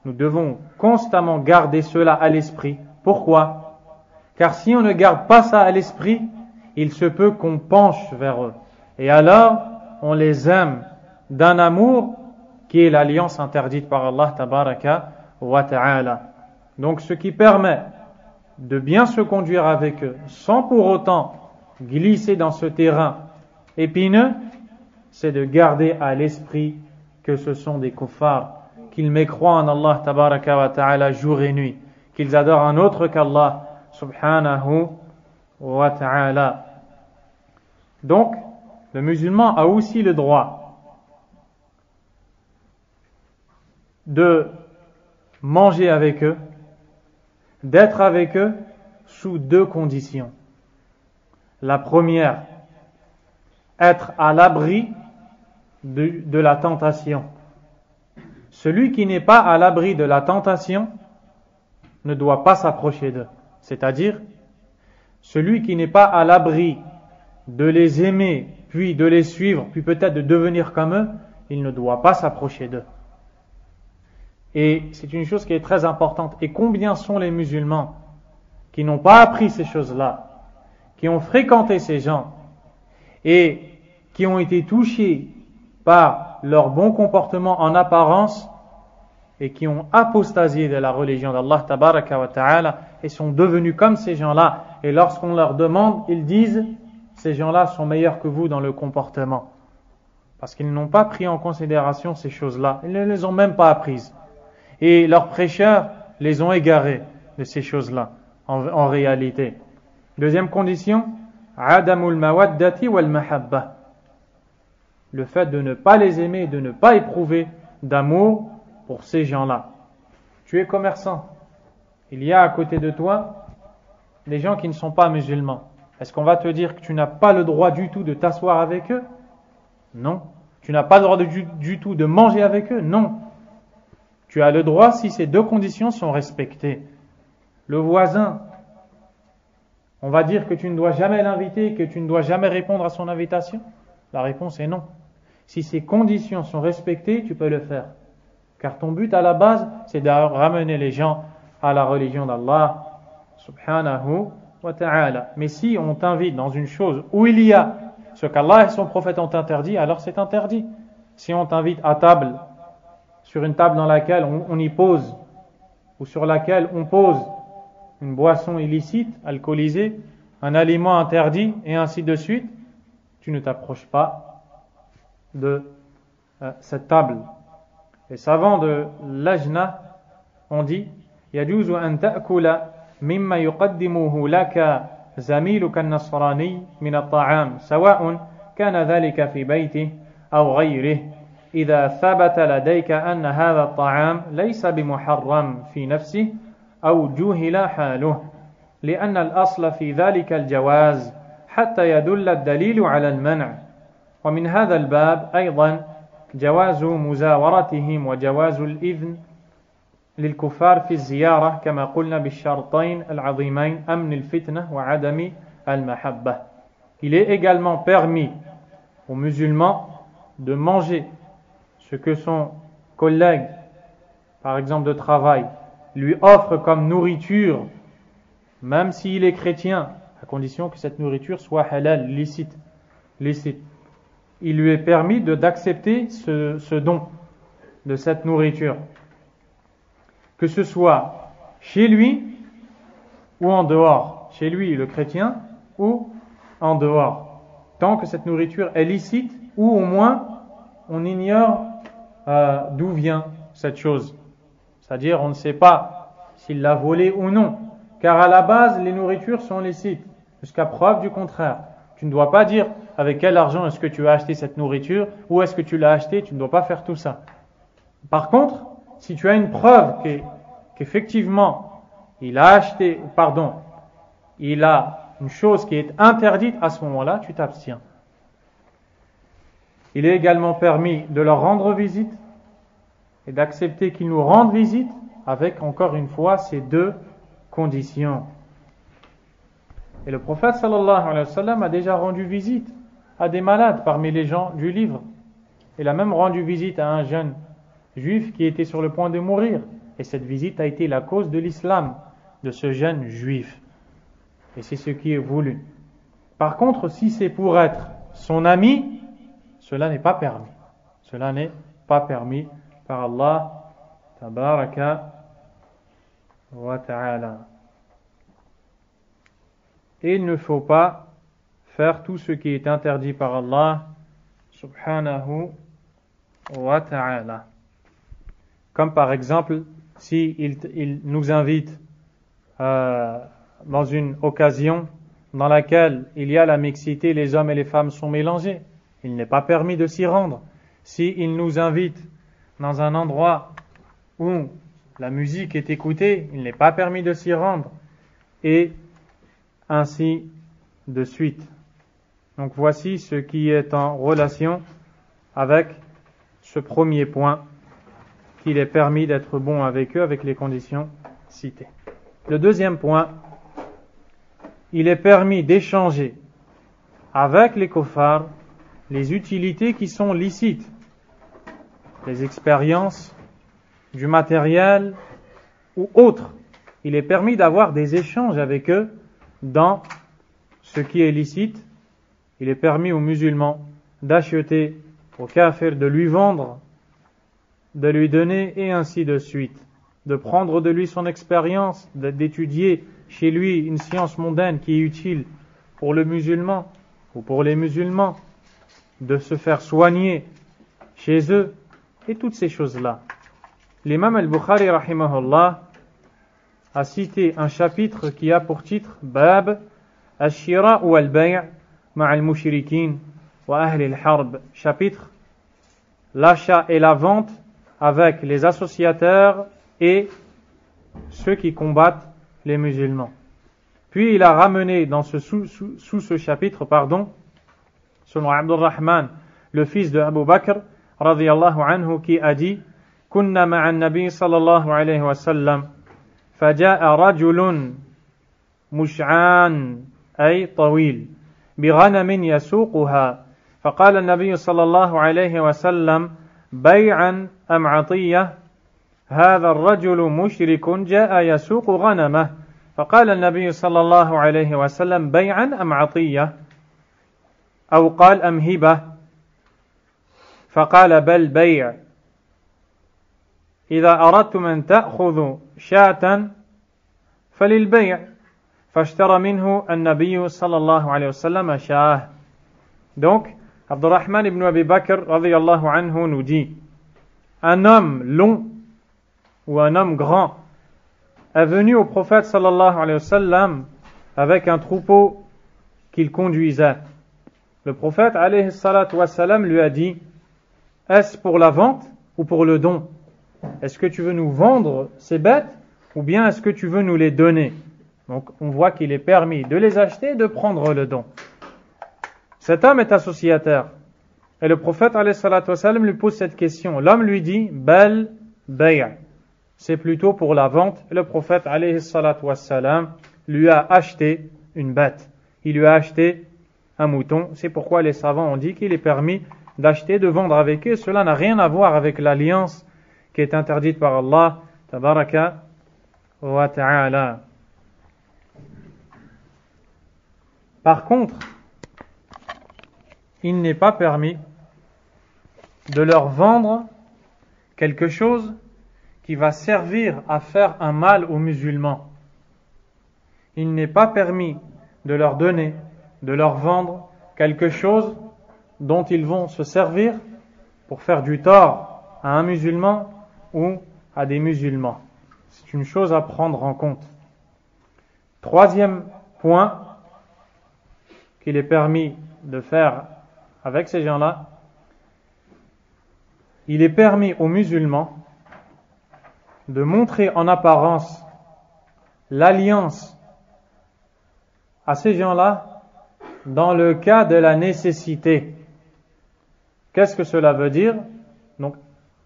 Nous devons constamment garder cela à l'esprit. Pourquoi? Car si on ne garde pas ça à l'esprit, il se peut qu'on penche vers eux. Et alors, on les aime d'un amour qui est l'alliance interdite par Allah tabaraka wa ta'ala. Donc ce qui permet de bien se conduire avec eux, sans pour autant glisser dans ce terrain épineux, c'est de garder à l'esprit que ce sont des kuffars, qu'ils mécroient en Allah tabaraka wa ta'ala jour et nuit, qu'ils adorent un autre qu'Allah subhanahu wa ta'ala. Donc, le musulman a aussi le droit de manger avec eux, d'être avec eux sous deux conditions. La première, être à l'abri de la tentation. Celui qui n'est pas à l'abri de la tentation ne doit pas s'approcher d'eux. C'est-à-dire, celui qui n'est pas à l'abri de les aimer, puis de les suivre, puis peut-être de devenir comme eux, il ne doit pas s'approcher d'eux. Et c'est une chose qui est très importante. Et combien sont les musulmans qui n'ont pas appris ces choses-là, qui ont fréquenté ces gens et qui ont été touchés par leur bon comportement en apparence et qui ont apostasié de la religion d'Allah tabaraka wa ta'ala et sont devenus comme ces gens-là. Et lorsqu'on leur demande, ils disent, ces gens-là sont meilleurs que vous dans le comportement. Parce qu'ils n'ont pas pris en considération ces choses-là. Ils ne les ont même pas apprises. Et leurs prêcheurs les ont égarés de ces choses-là, en réalité. Deuxième condition, adamul mawaddati wal mahabba. Le fait de ne pas les aimer, de ne pas éprouver d'amour pour ces gens-là. Tu es commerçant. Il y a à côté de toi des gens qui ne sont pas musulmans. Est-ce qu'on va te dire que tu n'as pas le droit du tout de t'asseoir avec eux? Non. Tu n'as pas le droit du tout de manger avec eux? Non. Tu as le droit si ces deux conditions sont respectées. Le voisin, on va dire que tu ne dois jamais l'inviter, que tu ne dois jamais répondre à son invitation? La réponse est non. Si ces conditions sont respectées, tu peux le faire. Car ton but à la base, c'est de ramener les gens à la religion d'Allah subhanahu wa ta'ala. Mais si on t'invite dans une chose où il y a ce qu'Allah et son prophète ont interdit, alors c'est interdit. si on t'invite à table, sur une table dans laquelle on y pose, ou sur laquelle on pose une boisson illicite, alcoolisée, un aliment interdit, et ainsi de suite, tu ne t'approches pas de cette table. Les savants de l'ajna ont dit يجوز أن تأكل مما يقدمه لك زميلك النصراني من الطعام سواء كان ذلك في بيته أو غيره إذا ثبت لديك أن هذا الطعام ليس بمحرم في نفسه أو جهل حاله لأن الأصل في ذلك الجواز حتى يدل الدليل على المنع ومن هذا الباب أيضا جواز مزاورتهم وجواز الإذن للكفار في الزيارة كما قلنا بالشرطين العظيمين أمن الفتنة وعدم المحبة. Il est également permis aux musulmans de manger ce que son collègue, par exemple de travail, lui offre comme nourriture, même s'il est chrétien, à condition que cette nourriture soit halal, licite. Il lui est permis d'accepter ce don de cette nourriture, que ce soit chez lui ou en dehors, chez lui le chrétien ou en dehors, tant que cette nourriture est licite ou au moins on ignore d'où vient cette chose, c'est-à-dire on ne sait pas s'il l'a volée ou non, car à la base les nourritures sont licites jusqu'à preuve du contraire. Tu ne dois pas dire avec quel argent est-ce que tu as acheté cette nourriture, où est-ce que tu l'as acheté, tu ne dois pas faire tout ça. Par contre, si tu as une preuve qu'effectivement il a acheté, il a une chose qui est interdite, à ce moment-là, tu t'abstiens. Il est également permis de leur rendre visite et d'accepter qu'ils nous rendent visite avec, encore une fois, ces deux conditions. Et le prophète sallallahu alayhi wa sallam a déjà rendu visite à des malades parmi les gens du livre. Il a même rendu visite à un jeune juif qui était sur le point de mourir. Et cette visite a été la cause de l'islam de ce jeune juif. Et c'est ce qui est voulu. Par contre, si c'est pour être son ami, cela n'est pas permis. Cela n'est pas permis par Allah tabaraka wa ta'ala. Et il ne faut pas faire tout ce qui est interdit par Allah subhanahu wa ta'ala. Comme par exemple, si il nous invite dans une occasion dans laquelle il y a la mixité, les hommes et les femmes sont mélangés, il n'est pas permis de s'y rendre. Si il nous invite dans un endroit où la musique est écoutée, il n'est pas permis de s'y rendre, et ainsi de suite. Donc voici ce qui est en relation avec ce premier point, qu'il est permis d'être bon avec eux avec les conditions citées. Le deuxième point, il est permis d'échanger avec les kuffars les utilités qui sont licites, les expériences, du matériel ou autre. Il est permis d'avoir des échanges avec eux dans ce qui est licite. Il est permis aux musulmans d'acheter au kafir, de lui vendre, de lui donner et ainsi de suite, de prendre de lui son expérience, d'étudier chez lui une science mondaine qui est utile pour le musulman ou pour les musulmans, de se faire soigner chez eux et toutes ces choses-là. L'imam al-Bukhari rahimahullah a cité un chapitre qui a pour titre Bab al-Shira ou al-Bay' ma'al mushrikin wa ahli al-harb, chapitre l'achat et la vente avec les associateurs et ceux qui combattent les musulmans. Puis il a ramené dans sous ce chapitre, selon Abdurrahman, le fils de Abu Bakr radiyallahu anhu, qui a dit: Kunna ma'an nabi sallallahu alayhi wa sallam, faja'a rajulun mush'an ay tawil bighanamin yasuquha, faqala an-nabi sallallahu alayhi wa sallam bay'an am 'atiyah, هذا الرجل مشرك جاء يسوق غنمه فقال النبي صلى الله عليه وسلم بيعا أم عطية أو قال أم هبة فقال بل بيع إذا أردتم أن تأخذوا شاة فللبيع فاشترى منه النبي صلى الله عليه وسلم شاه. Donc, Abdurrahman ibn Abi Bakr radiyallahu anhu nous dit, un homme long ou un homme grand est venu au prophète sallallahu alayhi wa sallam avec un troupeau qu'il conduisait. Le prophète alayhi salatu wa sallam lui a dit, est-ce pour la vente ou pour le don? Est-ce que tu veux nous vendre ces bêtes ou bien est-ce que tu veux nous les donner? Donc on voit qu'il est permis de les acheter et de prendre le don. Cet homme est associataire. Et le prophète alayhi salatu wa sallam lui pose cette question. L'homme lui dit, bal bay'. C'est plutôt pour la vente. Et le prophète alayhi salatu wa sallam lui a acheté une bête. Il lui a acheté un mouton. C'est pourquoi les savants ont dit qu'il est permis d'acheter, de vendre avec eux. Cela n'a rien à voir avec l'alliance qui est interdite par Allah tabaraka wa ta'ala. Par contre, il n'est pas permis de leur vendre quelque chose qui va servir à faire un mal aux musulmans. Il n'est pas permis de leur donner, de leur vendre quelque chose dont ils vont se servir pour faire du tort à un musulman ou à des musulmans. C'est une chose à prendre en compte. Troisième point qu'il est permis de faire avec ces gens-là, il est permis aux musulmans de montrer en apparence l'alliance à ces gens-là dans le cas de la nécessité. Qu'est-ce que cela veut dire? Donc,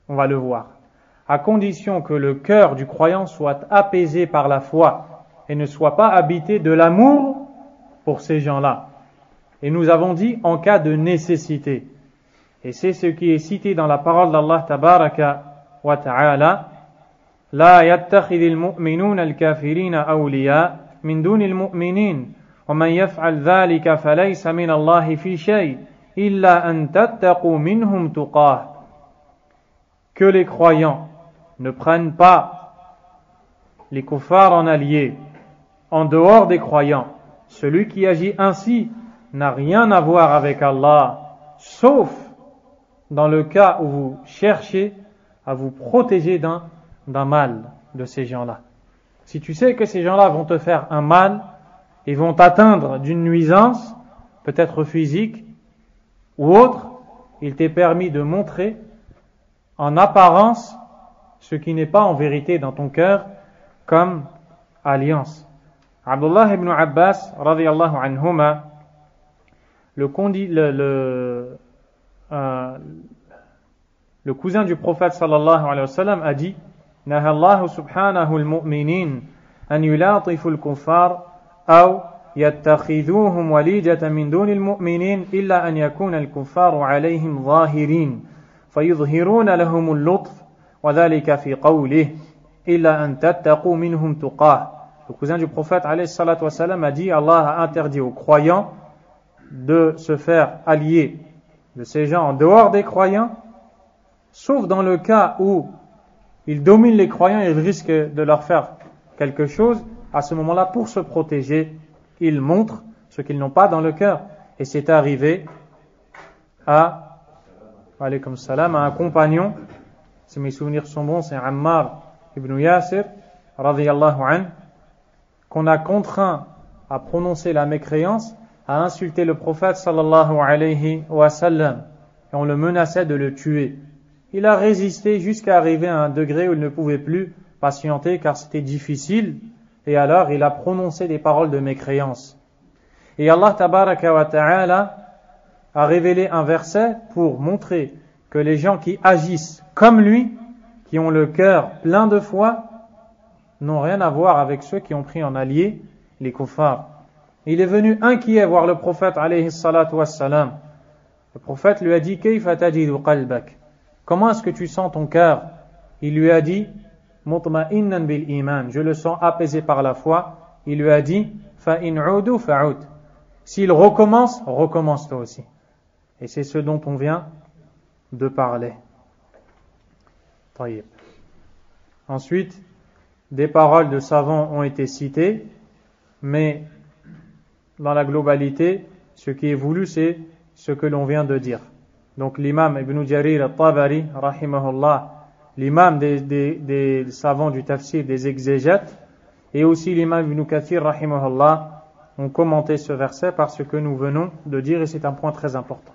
on va le voir. À condition que le cœur du croyant soit apaisé par la foi et ne soit pas habité de l'amour pour ces gens-là. Et nous avons dit en cas de nécessité. Et c'est ce qui est cité dans la parole d'Allah tabaraka wa ta'ala. La yattakhidhil mu'minuna al-kafirina awliya min dunil mu'minin wa man yaf'al dhalika falaysa min Allahi fi shay illa an tattaqu minhum tuqah. Que les croyants ne prennent pas les kuffars en alliés en dehors des croyants. Celui qui agit ainsi n'a rien à voir avec Allah, sauf dans le cas où vous cherchez à vous protéger d'un mal de ces gens-là. Si tu sais que ces gens-là vont te faire un mal et vont t'atteindre d'une nuisance, peut-être physique ou autre, il t'est permis de montrer en apparence ce qui n'est pas en vérité dans ton cœur comme alliance. Abdullah ibn Abbas radiyallahu anhuma, le cousin du prophète sallallahu alayhi wa sallam a dit, Naha Allah subhanahu al-mu'minin an yulatifu al-kuffar aw yattakhidhuhum walijatan min duni al-mu'minin illa an yakuna al-kuffaru alayhim zahirin fayudhhiruna lahum al-lutf wa dhalika fi qawlihi illa an tattaqu minhum tuqah. Le cousin du prophète alayhi salatu wa sallam a dit, Allah a interdit aux croyants de se faire allier de ces gens en dehors des croyants, sauf dans le cas où ils dominent les croyants et ils risquent de leur faire quelque chose. À ce moment-là, pour se protéger, ils montrent ce qu'ils n'ont pas dans le cœur. Et c'est arrivé à alaykum salam, à un compagnon, si mes souvenirs sont bons, c'est Ammar ibn Yasir radiyallahu anhu, qu'on a contraint à prononcer la mécréance, à insulter le prophète sallallahu alayhi wa sallam, et on le menaçait de le tuer. Il a résisté jusqu'à arriver à un degré où il ne pouvait plus patienter car c'était difficile, et alors il a prononcé des paroles de mécréance. Et Allah tabaraka wa ta'ala a révélé un verset pour montrer que les gens qui agissent comme lui, qui ont le cœur plein de foi, n'ont rien à voir avec ceux qui ont pris en allié les kuffars. Il est venu inquiet voir le prophète alayhi salatu wassalam. Le prophète lui a dit, Kayfa tajidu qalbak? Comment est-ce que tu sens ton cœur? Il lui a dit, Mutma'innan bil iman. Je le sens apaisé par la foi. Il lui a dit, Fa in udu fa'ud. S'il recommence, recommence toi aussi. Et c'est ce dont on vient de parler. Taïb. Ensuite, des paroles de savants ont été citées, mais dans la globalité, ce qui est voulu, c'est ce que l'on vient de dire. Donc l'imam Ibn Jarir al-Tabari, rahimahullah, l'imam des savants du tafsir, des exégètes, et aussi l'imam Ibn Kathir, rahimahullah, ont commenté ce verset par ce que nous venons de dire, et c'est un point très important.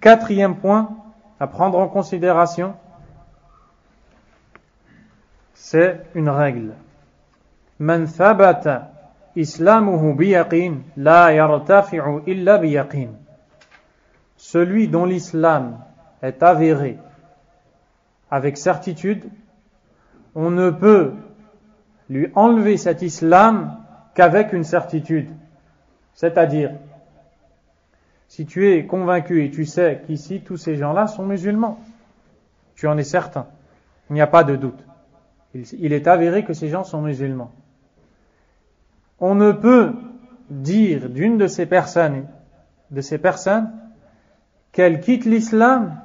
Quatrième point à prendre en considération, c'est une règle. Man thabata islamuhu biyaqin la yartafi'u illa biyaqin. Celui dont l'islam est avéré avec certitude, on ne peut lui enlever cet islam qu'avec une certitude. C'est-à-dire, si tu es convaincu et tu sais qu'ici tous ces gens-là sont musulmans, tu en es certain, il n'y a pas de doute. Il est avéré que ces gens sont musulmans. On ne peut dire d'une de ces personnes qu'elle quitte l'islam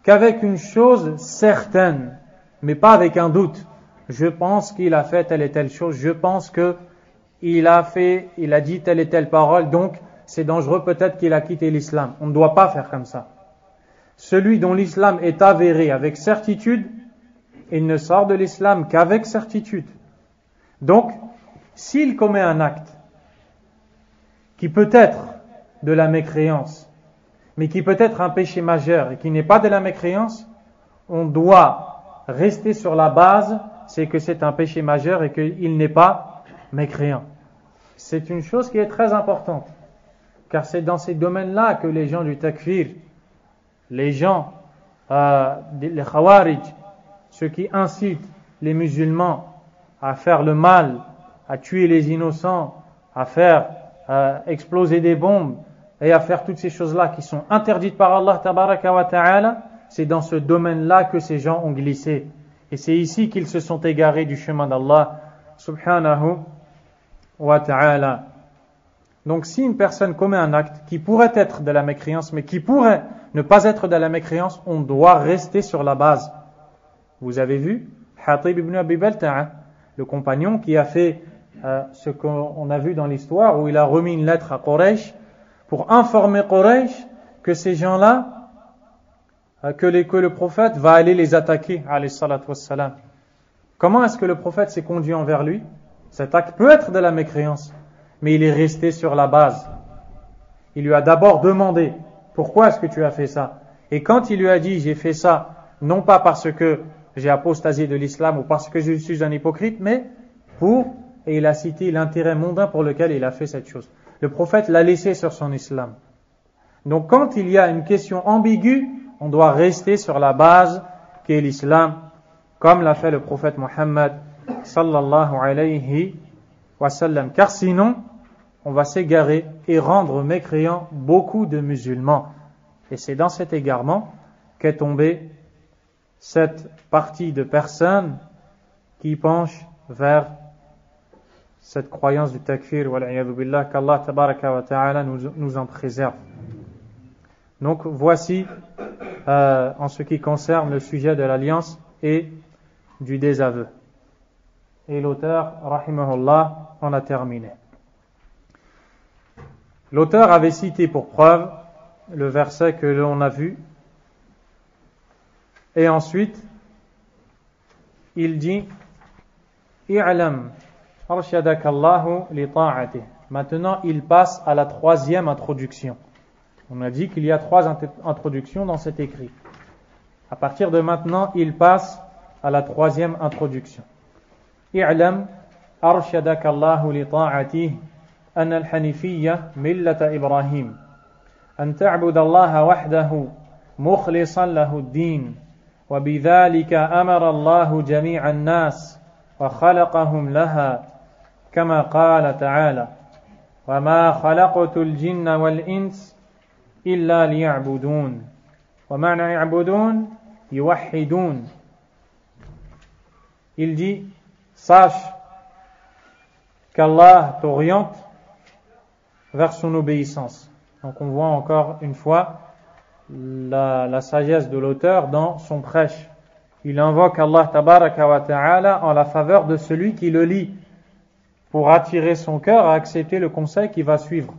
qu'avec une chose certaine, mais pas avec un doute. Je pense qu'il a fait telle et telle chose, je pense qu'il a dit telle et telle parole, donc c'est dangereux, peut-être qu'il a quitté l'islam. On ne doit pas faire comme ça. Celui dont l'islam est avéré avec certitude, il ne sort de l'islam qu'avec certitude. Donc, s'il commet un acte qui peut être de la mécréance, mais qui peut être un péché majeur et qui n'est pas de la mécréance, on doit rester sur la base, c'est que c'est un péché majeur et qu'il n'est pas mécréant. C'est une chose qui est très importante, car c'est dans ces domaines-là que les gens du takfir, les gens, les khawarij, ceux qui incitent les musulmans à faire le mal, à tuer les innocents, à faire exploser des bombes et à faire toutes ces choses-là qui sont interdites par Allah tabaraka wa ta'ala, c'est dans ce domaine-là que ces gens ont glissé. Et c'est ici qu'ils se sont égarés du chemin d'Allah subhanahu wa ta'ala. Donc si une personne commet un acte qui pourrait être de la mécréance, mais qui pourrait ne pas être de la mécréance, on doit rester sur la base. Vous avez vu Hatib ibn Abi Balta'a, le compagnon qui a fait ce qu'on a vu dans l'histoire, où il a remis une lettre à Quraysh pour informer Quraysh que ces gens-là, que le prophète va aller les attaquer, alayhi salatu wassalam. Comment est-ce que le prophète s'est conduit envers lui? Cet acte peut être de la mécréance, mais il est resté sur la base. Il lui a d'abord demandé, pourquoi est-ce que tu as fait ça? Et quand il lui a dit, j'ai fait ça, non pas parce que j'ai apostasié de l'islam ou parce que je suis un hypocrite, mais et il a cité l'intérêt mondain pour lequel il a fait cette chose. Le prophète l'a laissé sur son islam. Donc quand il y a une question ambiguë, on doit rester sur la base qui est l'islam, comme l'a fait le prophète Mohammed sallallahu alayhi wa sallam. Car sinon, on va s'égarer et rendre mécréants beaucoup de musulmans. Et c'est dans cet égarement qu'est tombée cette partie de personnes qui penchent vers cette croyance du takfir, wal'iyadhu billah, qu'Allah tabaraka wa ta'ala nous en préserve. Donc voici en ce qui concerne le sujet de l'alliance et du désaveu. Et l'auteur, rahimahullah, en a terminé. L'auteur avait cité pour preuve le verset que l'on a vu, et ensuite il dit i'lam arshadakallahu li ta'atih. Maintenant il passe à la troisième introduction. On a dit qu'il y a 3 introductions dans cet écrit. À partir de maintenant il passe à la troisième introduction. i'lam arshadakallahu li ta'atih أن الحنيفية ملة إبراهيم أن تعبد الله وحده مخلصا له الدين وبذلك أمر الله جميع الناس وخلقهم لها كما قال تعالى وما خلقت الجن والإنس إلا ليعبدون ومعنى يعبدون يوحدون. Il dit, sache qu'Allah t'oriente vers son obéissance. Donc on voit encore une fois la sagesse de l'auteur dans son prêche. Il invoque Allah tabaraka wa ta'ala en la faveur de celui qui le lit pour attirer son cœur à accepter le conseil qui va suivre.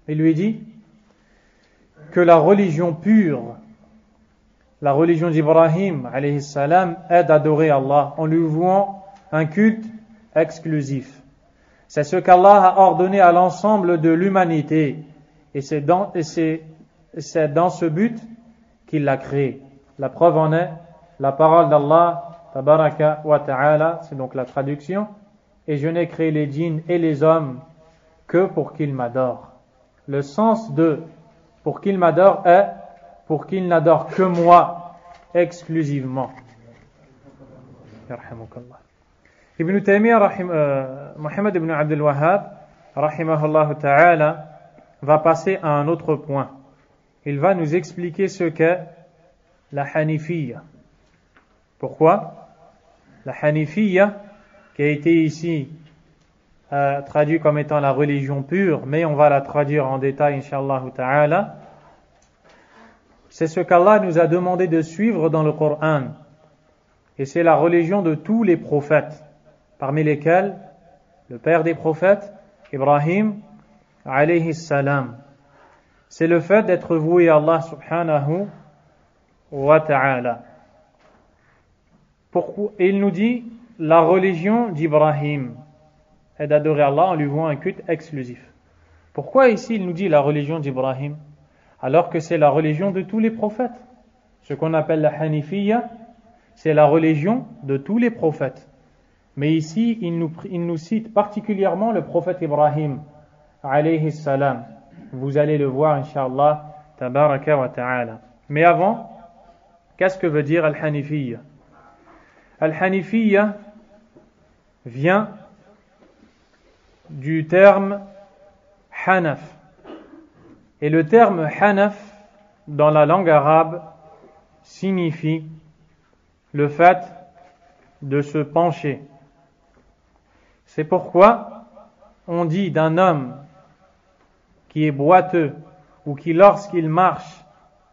Il lui dit que la religion pure, la religion d'Ibrahim alayhi salam, est d'adorer Allah en lui vouant un culte exclusif. C'est ce qu'Allah a ordonné à l'ensemble de l'humanité et c'est dans ce but qu'il l'a créé. La preuve en est la parole d'Allah tabaraka wa ta'ala, c'est donc la traduction, et je n'ai créé les djinns et les hommes que pour qu'ils m'adorent. Le sens de pour qu'ils m'adorent est pour qu'ils n'adorent que moi exclusivement. Ibn Taymiyyah, Muhammad ibn Abdul Wahhab, rahimahullah ta'ala, va passer à un autre point. Il va nous expliquer ce qu'est la Hanifiyya. Pourquoi? La Hanifiyya, qui a été ici traduit comme étant la religion pure, mais on va la traduire en détail, inshallah ta'ala. C'est ce qu'Allah nous a demandé de suivre dans le Coran. Et c'est la religion de tous les prophètes, parmi lesquels le père des prophètes, Ibrahim, alayhi salam. C'est le fait d'être voué à Allah subhanahu wa ta'ala. Pourquoi? Et il nous dit, la religion d'Ibrahim est d'adorer Allah en lui vouant un culte exclusif. Pourquoi ici il nous dit la religion d'Ibrahim, alors que c'est la religion de tous les prophètes? Ce qu'on appelle la Hanifiyya, c'est la religion de tous les prophètes. Mais ici, il nous cite particulièrement le prophète Ibrahim, alayhi salam. Vous allez le voir, inshallah, tabaraka wa ta'ala. Mais avant, qu'est-ce que veut dire Al-Hanifiyya? Al-Hanifiyya vient du terme Hanaf. Et le terme Hanaf, dans la langue arabe, signifie le fait de se pencher. C'est pourquoi on dit d'un homme qui est boiteux ou qui lorsqu'il marche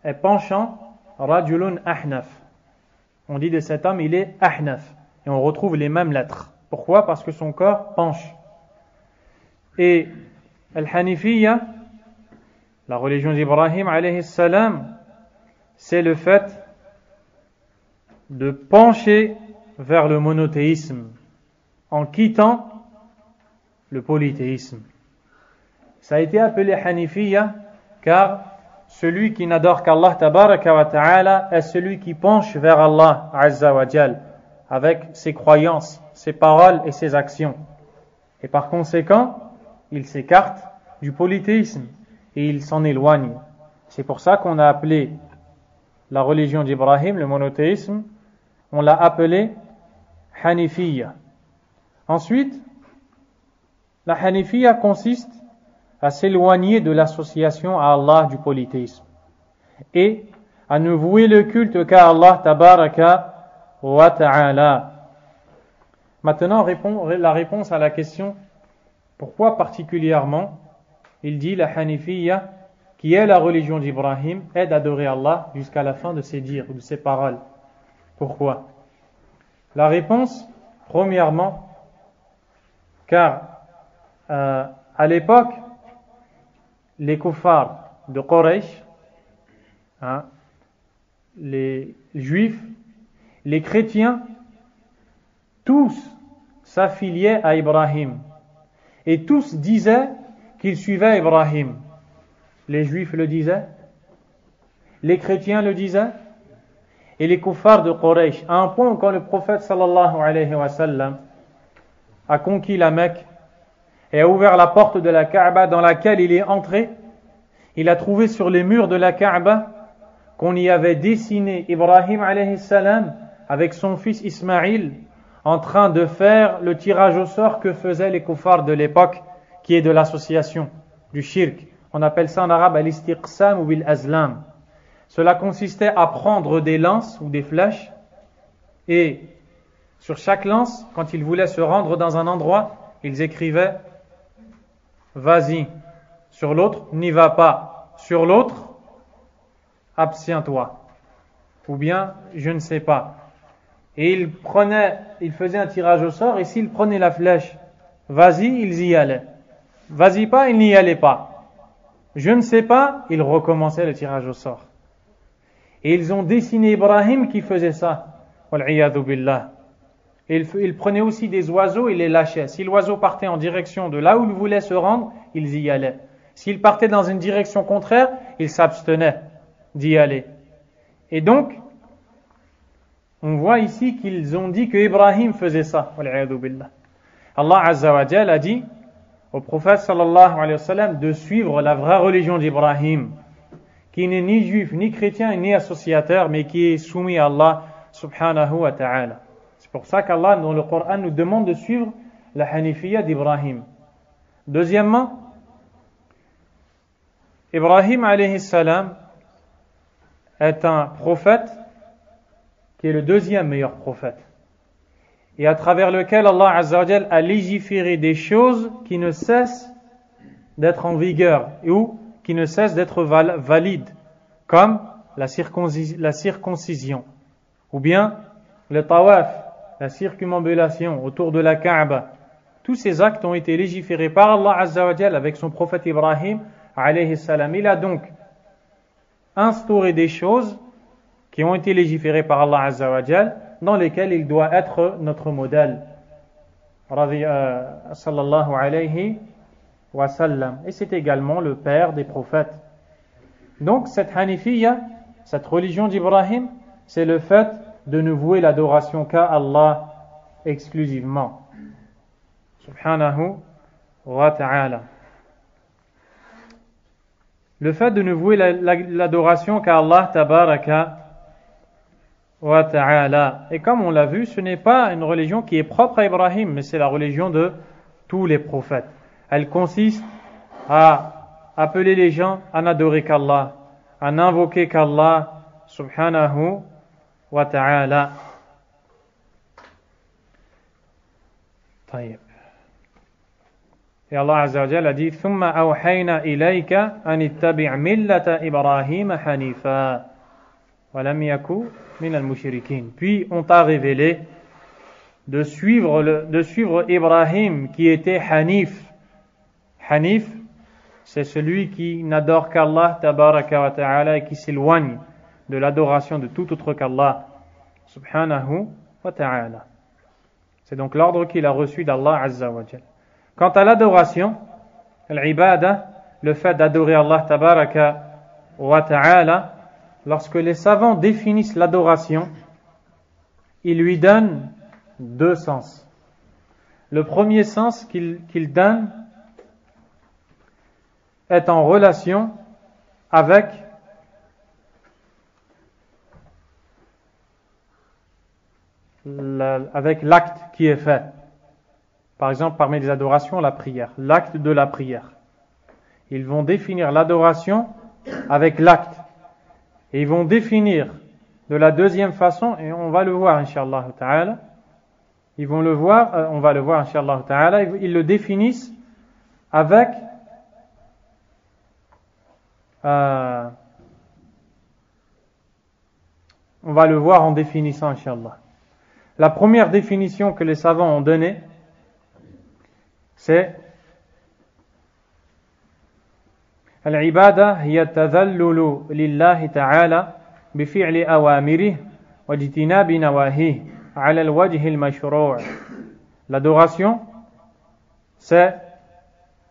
est penchant, rajulun ahnaf. On dit de cet homme il est ahnaf et on retrouve les mêmes lettres. Pourquoi? Parce que son corps penche. Et Al-Hanifiyya, la religion d'Ibrahim alayhi salam, c'est le fait de pencher vers le monothéisme en quittant le polythéisme. Ça a été appelé Hanifiyya car celui qui n'adore qu'Allah tabaraka wa ta'ala est celui qui penche vers Allah azza wa jal avec ses croyances, ses paroles et ses actions. Et par conséquent, il s'écarte du polythéisme et il s'en éloigne. C'est pour ça qu'on a appelé la religion d'Ibrahim, le monothéisme, on l'a appelé Hanifiyya. Ensuite, la Hanifiyya consiste à s'éloigner de l'association à Allah du polythéisme et à ne vouer le culte qu'à Allah tabaraka wa ta'ala. Maintenant, la réponse à la question pourquoi particulièrement il dit la Hanifiyya, qui est la religion d'Ibrahim, est d'adorer Allah jusqu'à la fin de ses dires, de ses paroles. Pourquoi? La réponse, premièrement, car à l'époque, les kuffars de Quraysh, les juifs, les chrétiens, tous s'affiliaient à Ibrahim et tous disaient qu'ils suivaient Ibrahim. Les juifs le disaient, les chrétiens le disaient et les kuffars de Quraysh, à un point où quand le prophète sallallahu alayhi wa sallam a conquis la Mecque et a ouvert la porte de la Kaaba dans laquelle il est entré, il a trouvé sur les murs de la Kaaba qu'on y avait dessiné Ibrahim alayhi salam avec son fils Ismaïl en train de faire le tirage au sort que faisaient les kuffars de l'époque, qui est de l'association, du shirk. On appelle ça en arabe al-istiqsam ou bil-azlam. Cela consistait à prendre des lances ou des flèches et sur chaque lance, quand ils voulaient se rendre dans un endroit, ils écrivaient « Vas-y ». Sur l'autre « N'y va pas ». Sur l'autre abstiens-toi. Ou bien, je ne sais pas. Et il faisait un tirage au sort, et s'il prenait la flèche, vas-y, ils y allaient. Vas-y pas, ils n'y allaient pas. Je ne sais pas, il recommençait le tirage au sort. Et ils ont dessiné Ibrahim qui faisait ça. Wal'iyadu billah. Et il prenait aussi des oiseaux et les lâchait. Si l'oiseau partait en direction de là où il voulait se rendre, ils y allaient. S'il partait dans une direction contraire, ils s'abstenaient d'y aller. Et donc, on voit ici qu'ils ont dit que Ibrahim faisait ça. Wal'iyadu billah. Allah Azza wa Jal a dit au prophète sallallahu alayhi wa sallam de suivre la vraie religion d'Ibrahim, qui n'est ni juif, ni chrétien, ni associateur, mais qui est soumis à Allah subhanahu wa ta'ala. C'est pour ça qu'Allah, dans le Coran, nous demande de suivre la Hanifiyya d'Ibrahim. Deuxièmement, Ibrahim alayhi salam est un prophète qui est le deuxième meilleur prophète, et à travers lequel Allah Azza wa Jal a légiféré des choses qui ne cessent d'être en vigueur ou qui ne cessent d'être valides, comme la circoncision, ou bien le tawaf, la circumambulation autour de la Kaaba. Tous ces actes ont été légiférés par Allah Azza wa Jal avec son prophète Ibrahim alayhi salam. Il a donc instauré des choses qui ont été légiférées par Allah Azza wa Jal, dans lesquelles il doit être notre modèle. Sallallahu alayhi wa sallam. Et c'est également le père des prophètes. Donc cette Hanifiyya, cette religion d'Ibrahim, c'est le fait de ne vouer l'adoration qu'à Allah exclusivement. Subhanahu wa ta'ala. Le fait de ne vouer l'adoration qu'à Allah tabaraka wa ta'ala. Et comme on l'a vu, ce n'est pas une religion qui est propre à Ibrahim, mais c'est la religion de tous les prophètes. Elle consiste à appeler les gens à n'adorer qu'Allah, à n'invoquer qu'Allah subhanahu wa ta'ala. طيب. Et Allah Azza wa Jalla a dit ثم أوحينا إليك أن اتبع ملة إبراهيم حنيفا ولم يكن من المشركين. Puis on t'a révélé de suivre Ibrahim qui était Hanif. Hanif, c'est celui qui n'adore qu'Allah tabaraka wa ta'ala et qui s'éloigne de l'adoration de tout autre qu'Allah subhanahu wa ta'ala. C'est donc l'ordre qu'il a reçu d'Allah Azza wa Jal. Quant à l'adoration, l'ibada, le fait d'adorer Allah tabaraka wa ta'ala, lorsque les savants définissent l'adoration, ils lui donnent deux sens. Le premier sens qu'ils donnent est en relation avec l'acte qui est fait. Par exemple, parmi les adorations, la prière, l'acte de la prière. Ils vont définir l'adoration avec l'acte. Et ils vont définir de la deuxième façon, et on va le voir, inshallah ta'ala. On va le voir, inshallah ta'ala. Ils le définissent avec on va le voir en définissant, inshallah. La première définition que les savants ont donnée, c'est Al-ibada hiya tadhallulu lillahi ta'ala bifi'li awamirihi wa jitinabi nawahihi ala al-wajhi al-mashru'. L'adoration, c'est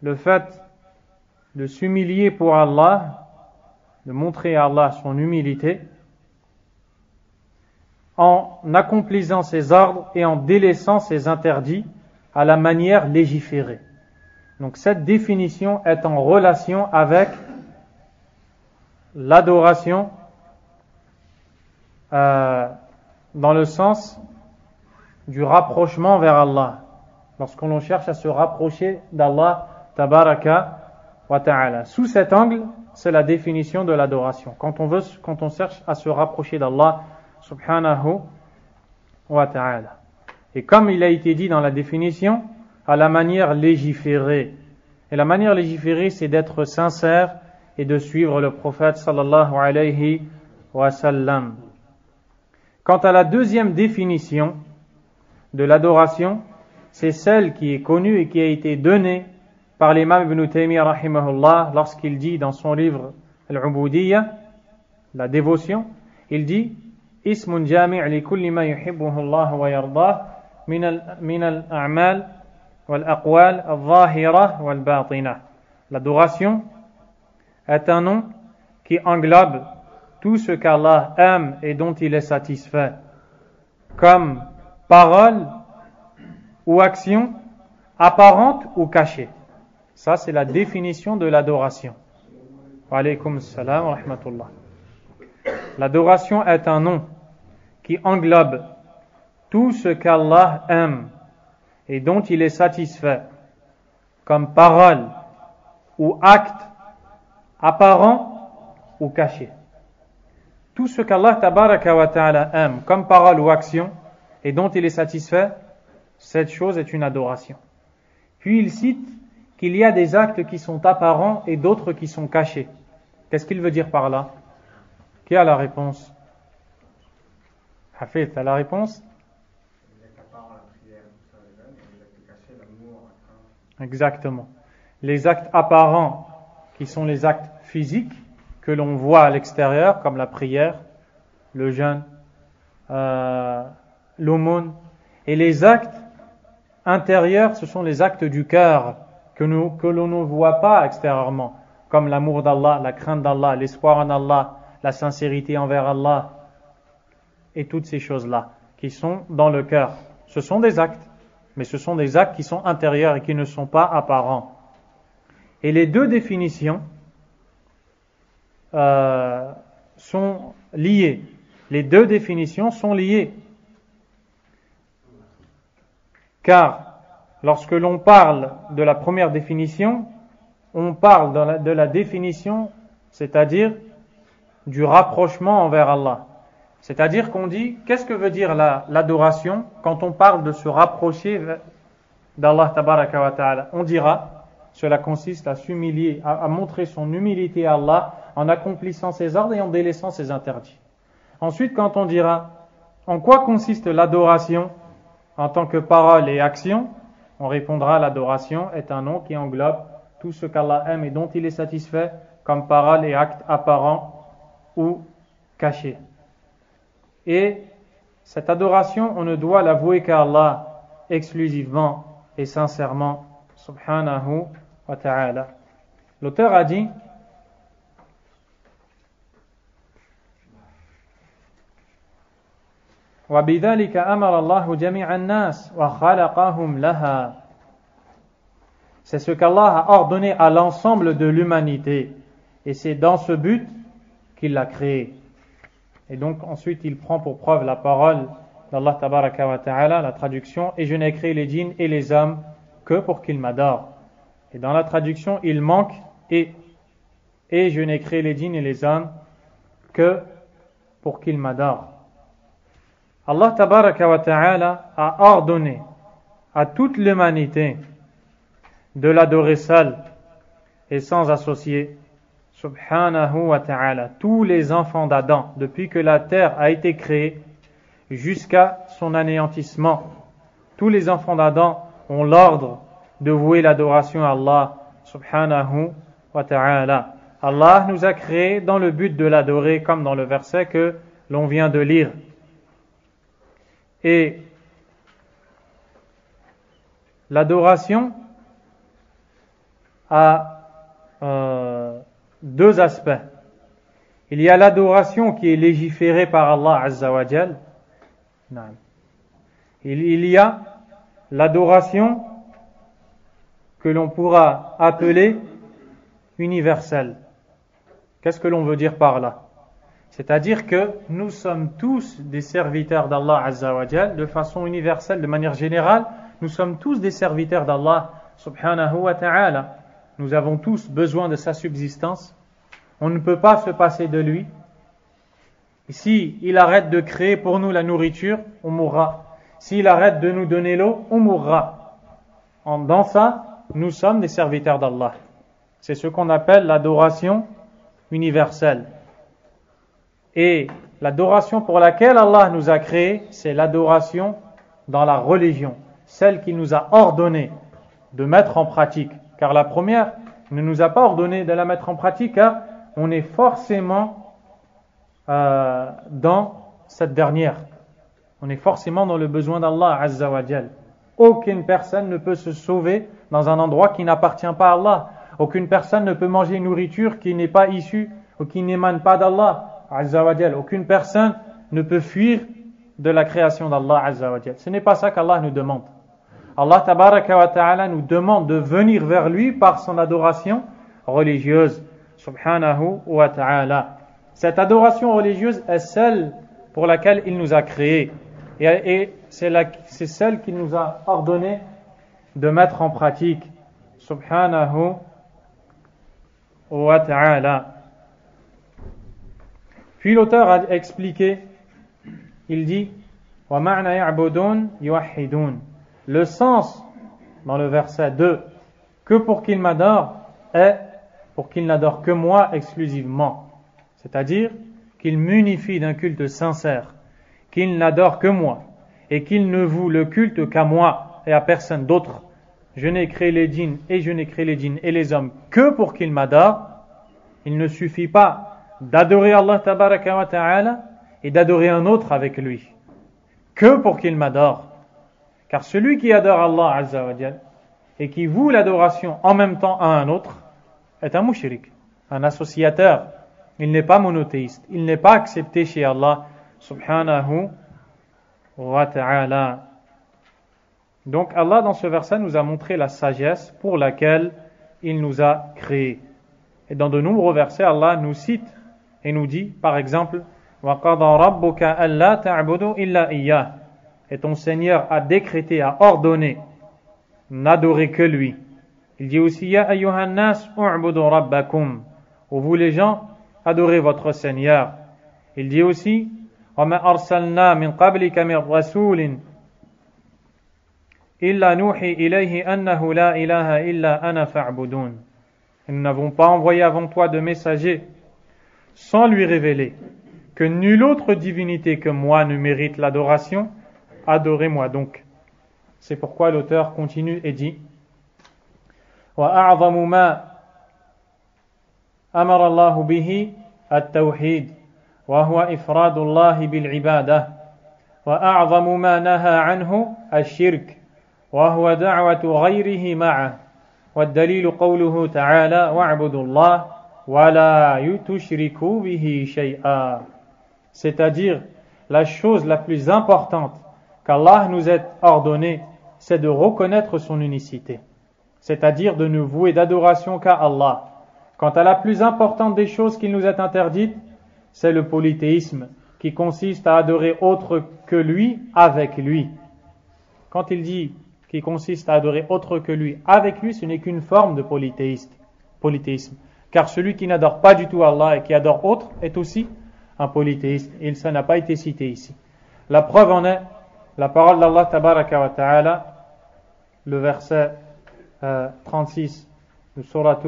le fait de s'humilier pour Allah, de montrer à Allah son humilité en accomplissant ses ordres et en délaissant ses interdits à la manière légiférée. Donc cette définition est en relation avec l'adoration dans le sens du rapprochement vers Allah. Lorsqu'on l'on cherche à se rapprocher d'Allah tabaraka wa ta'ala. Sous cet angle, c'est la définition de l'adoration. Quand on cherche à se rapprocher d'Allah subhanahu wa ta'ala. Et comme il a été dit dans la définition, à la manière légiférée. Et la manière légiférée, c'est d'être sincère et de suivre le prophète sallallahu alayhi wa sallam. Quant à la deuxième définition de l'adoration, c'est celle qui est connue et qui a été donnée par l'imam Ibn Taymiyyah rahimahullah lorsqu'il dit dans son livre Al-Ubudiyya, la dévotion, il dit Ismun jami' li kulli ma yuhibbuhu Allah wa yardah min al-a'mal wal aqwal al-zahira wal batina. L'adoration est un nom qui englobe tout ce qu'Allah aime et dont il est satisfait, comme parole ou action apparente ou cachée. Ça, c'est la définition de l'adoration. Wa alaykum assalam wa rahmatullah. L'adoration est un nom qui englobe tout ce qu'Allah aime et dont il est satisfait, comme parole ou acte apparent ou caché. Tout ce qu'Allah tabaraka wa ta'ala aime, comme parole ou action, et dont il est satisfait, cette chose est une adoration. Puis il cite qu'il y a des actes qui sont apparents et d'autres qui sont cachés. Qu'est-ce qu'il veut dire par là? Qui a la réponse? Hafid, tu as la réponse? Exactement. Les actes apparents, qui sont les actes physiques que l'on voit à l'extérieur, comme la prière, le jeûne, l'aumône, et les actes intérieurs, ce sont les actes du cœur que l'on ne voit pas extérieurement, comme l'amour d'Allah, la crainte d'Allah, l'espoir en Allah, la sincérité envers Allah, et toutes ces choses-là qui sont dans le cœur. Ce sont des actes, mais ce sont des actes qui sont intérieurs et qui ne sont pas apparents. Et les deux définitions sont liées. Les deux définitions sont liées. Car lorsque l'on parle de la première définition, on parle de la définition, c'est-à-dire du rapprochement envers Allah. C'est-à-dire qu'on dit, qu'est-ce que veut dire l'adoration quand on parle de se rapprocher d'Allah tabaraka wa ta'ala? On dira, cela consiste à s'humilier, à montrer son humilité à Allah en accomplissant ses ordres et en délaissant ses interdits. Ensuite, quand on dira, en quoi consiste l'adoration en tant que parole et action, on répondra, l'adoration est un nom qui englobe tout ce qu'Allah aime et dont il est satisfait comme parole et acte apparent ou caché. Et cette adoration, on ne doit l'avouer qu'à Allah exclusivement et sincèrement, subhanahu wa ta'ala. L'auteur a dit, وَبِذَلِكَ أَمَرَ اللَّهُ جَمِيعَ النَّاسِ وَخَلَقَهُمْ لَهَا. C'est ce qu'Allah a ordonné à l'ensemble de l'humanité, et c'est dans ce but qu'il l'a créé. Et donc ensuite il prend pour preuve la parole d'Allah tabaraka wa ta'ala, la traduction, et je n'ai créé les djinns et les hommes que pour qu'ils m'adorent. Et dans la traduction il manque et je n'ai créé les djinns et les hommes que pour qu'ils m'adorent. Allah tabaraka wa ta'ala a ordonné à toute l'humanité de l'adorer seul et sans associé. Subhanahu wa ta'ala, tous les enfants d'Adam, depuis que la terre a été créée jusqu'à son anéantissement, tous les enfants d'Adam ont l'ordre de vouer l'adoration à Allah subhanahu wa ta'ala. Allah nous a créés dans le but de l'adorer, comme dans le verset que l'on vient de lire. Et l'adoration a deux aspects. Il y a l'adoration qui est légiférée par Allah Azza wa Jal. Il y a l'adoration que l'on pourra appeler universelle. Qu'est-ce que l'on veut dire par là? C'est-à-dire que nous sommes tous des serviteurs d'Allah Azza wa Jal de façon universelle, de manière générale. Nous sommes tous des serviteurs d'Allah subhanahu wa ta'ala. Nous avons tous besoin de sa subsistance. On ne peut pas se passer de lui. Si il arrête de créer pour nous la nourriture, on mourra. S'il arrête de nous donner l'eau, on mourra. Dans ça, nous sommes des serviteurs d'Allah. C'est ce qu'on appelle l'adoration universelle. Et l'adoration pour laquelle Allah nous a créés, c'est l'adoration dans la religion, celle qu'il nous a ordonné de mettre en pratique. Car la première ne nous a pas ordonné de la mettre en pratique, car on est forcément dans cette dernière. On est forcément dans le besoin d'Allah Azza wa Jal. Aucune personne ne peut se sauver dans un endroit qui n'appartient pas à Allah. Aucune personne ne peut manger une nourriture qui n'est pas issue ou qui n'émane pas d'Allah Azza wa Jal. Aucune personne ne peut fuir de la création d'Allah Azza wa Jal. Ce n'est pas ça qu'Allah nous demande. Allah Tabaraka wa Ta'ala nous demande de venir vers lui par son adoration religieuse. Subhanahu wa Ta'ala. Cette adoration religieuse est celle pour laquelle il nous a créés. Et c'est celle qu'il nous a ordonné de mettre en pratique. Subhanahu wa ta'ala. Puis l'auteur a expliqué, il dit wa ma'na ya'budun yuwahhidun. Le sens dans le verset 2, que pour qu'il m'adore, est pour qu'il n'adore que moi exclusivement. C'est-à-dire qu'il m'unifie d'un culte sincère, qu'il n'adore que moi, et qu'il ne voue le culte qu'à moi et à personne d'autre. Je n'ai créé les djinns et je n'ai créé les djinns et les hommes que pour qu'ils m'adorent. Il ne suffit pas d'adorer Allah Tabaraka wa Ta'ala et d'adorer un autre avec lui, que pour qu'il m'adore. Car celui qui adore Allah Azza wa Jal et qui voue l'adoration en même temps à un autre est un mushrik, un associateur. Il n'est pas monothéiste, il n'est pas accepté chez Allah Subhanahu wa Ta'ala. Donc Allah dans ce verset nous a montré la sagesse pour laquelle il nous a créés. Et dans de nombreux versets, Allah nous cite et nous dit, par exemple, وَقَضَى رَبُّكَ أَلَّا تَعْبُدُوا إِلَّا إِيَّاهُ. Et ton Seigneur a décrété, a ordonné, n'adorer que lui. Il dit aussi, يَا أَيُّهَا النَّاسُ اُعْبُدُوا رَبَّكُمْ. Ô vous les gens, adorez votre Seigneur. Il dit aussi, وَمَا أَرْسَلْنَا مِنْ قَبْلِكَ مِنْ رَسُولٍ إِلَّا نُوحِي إِلَيْهِ أَنَّهُ لَا إِلَهَ إِلَّا أَنَا فَاعْبُدُونَ. Et nous n'avons pas envoyé avant toi de messagers sans lui révéler que nulle autre divinité que moi ne mérite l'adoration. Adorez-moi donc. C'est pourquoi l'auteur continue et dit وَأَعْظَمُ مَا أَمَرَ اللَّهُ بِهِ التَّوْحِيدُ وهو إفراد الله بالعبادة وأعظم ما نهى عنه الشرك وهو دعوة غيره معه والدليل قوله تعالى واعبدوا الله ولا تشركوا به شيئا. C'est-à-dire la chose la plus importante qu'Allah nous ait ordonné, c'est de reconnaître son unicité, c'est-à-dire de ne vouer d'adoration qu'à Allah. Quant à la plus importante des choses qu'il nous est interdite, c'est le polythéisme, qui consiste à adorer autre que lui avec lui. Quand il dit qui consiste à adorer autre que lui avec lui, ce n'est qu'une forme de polythéisme. Car celui qui n'adore pas du tout Allah et qui adore autre est aussi un polythéiste. Et ça n'a pas été cité ici. La preuve en est la parole d'Allah Tabaraka wa Ta'ala, le verset 36 de Suratu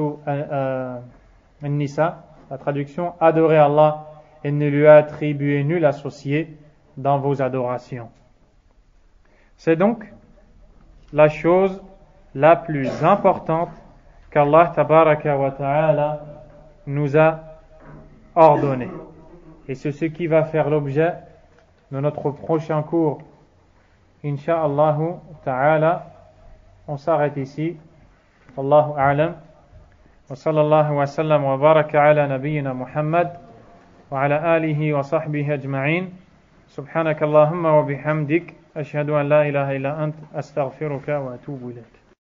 An-Nisa, la traduction « Adorez Allah et ne lui attribuez nul associé dans vos adorations ». C'est donc la chose la plus importante qu'Allah Tabaraka wa Ta'ala nous a ordonné. Et c'est ce qui va faire l'objet de notre prochain cours. Inch'Allah Ta'ala, on s'arrête ici. Allahu a'lam. Wa sallallahu wa sallam wa baraka ala nabiyyina Muhammad wa ala alihi wa sahbihi ajma'in. Subhanakallahumma wa bihamdik. Ashhadu an la ilaha illa ant. Astaghfiruka wa atubu ilayk.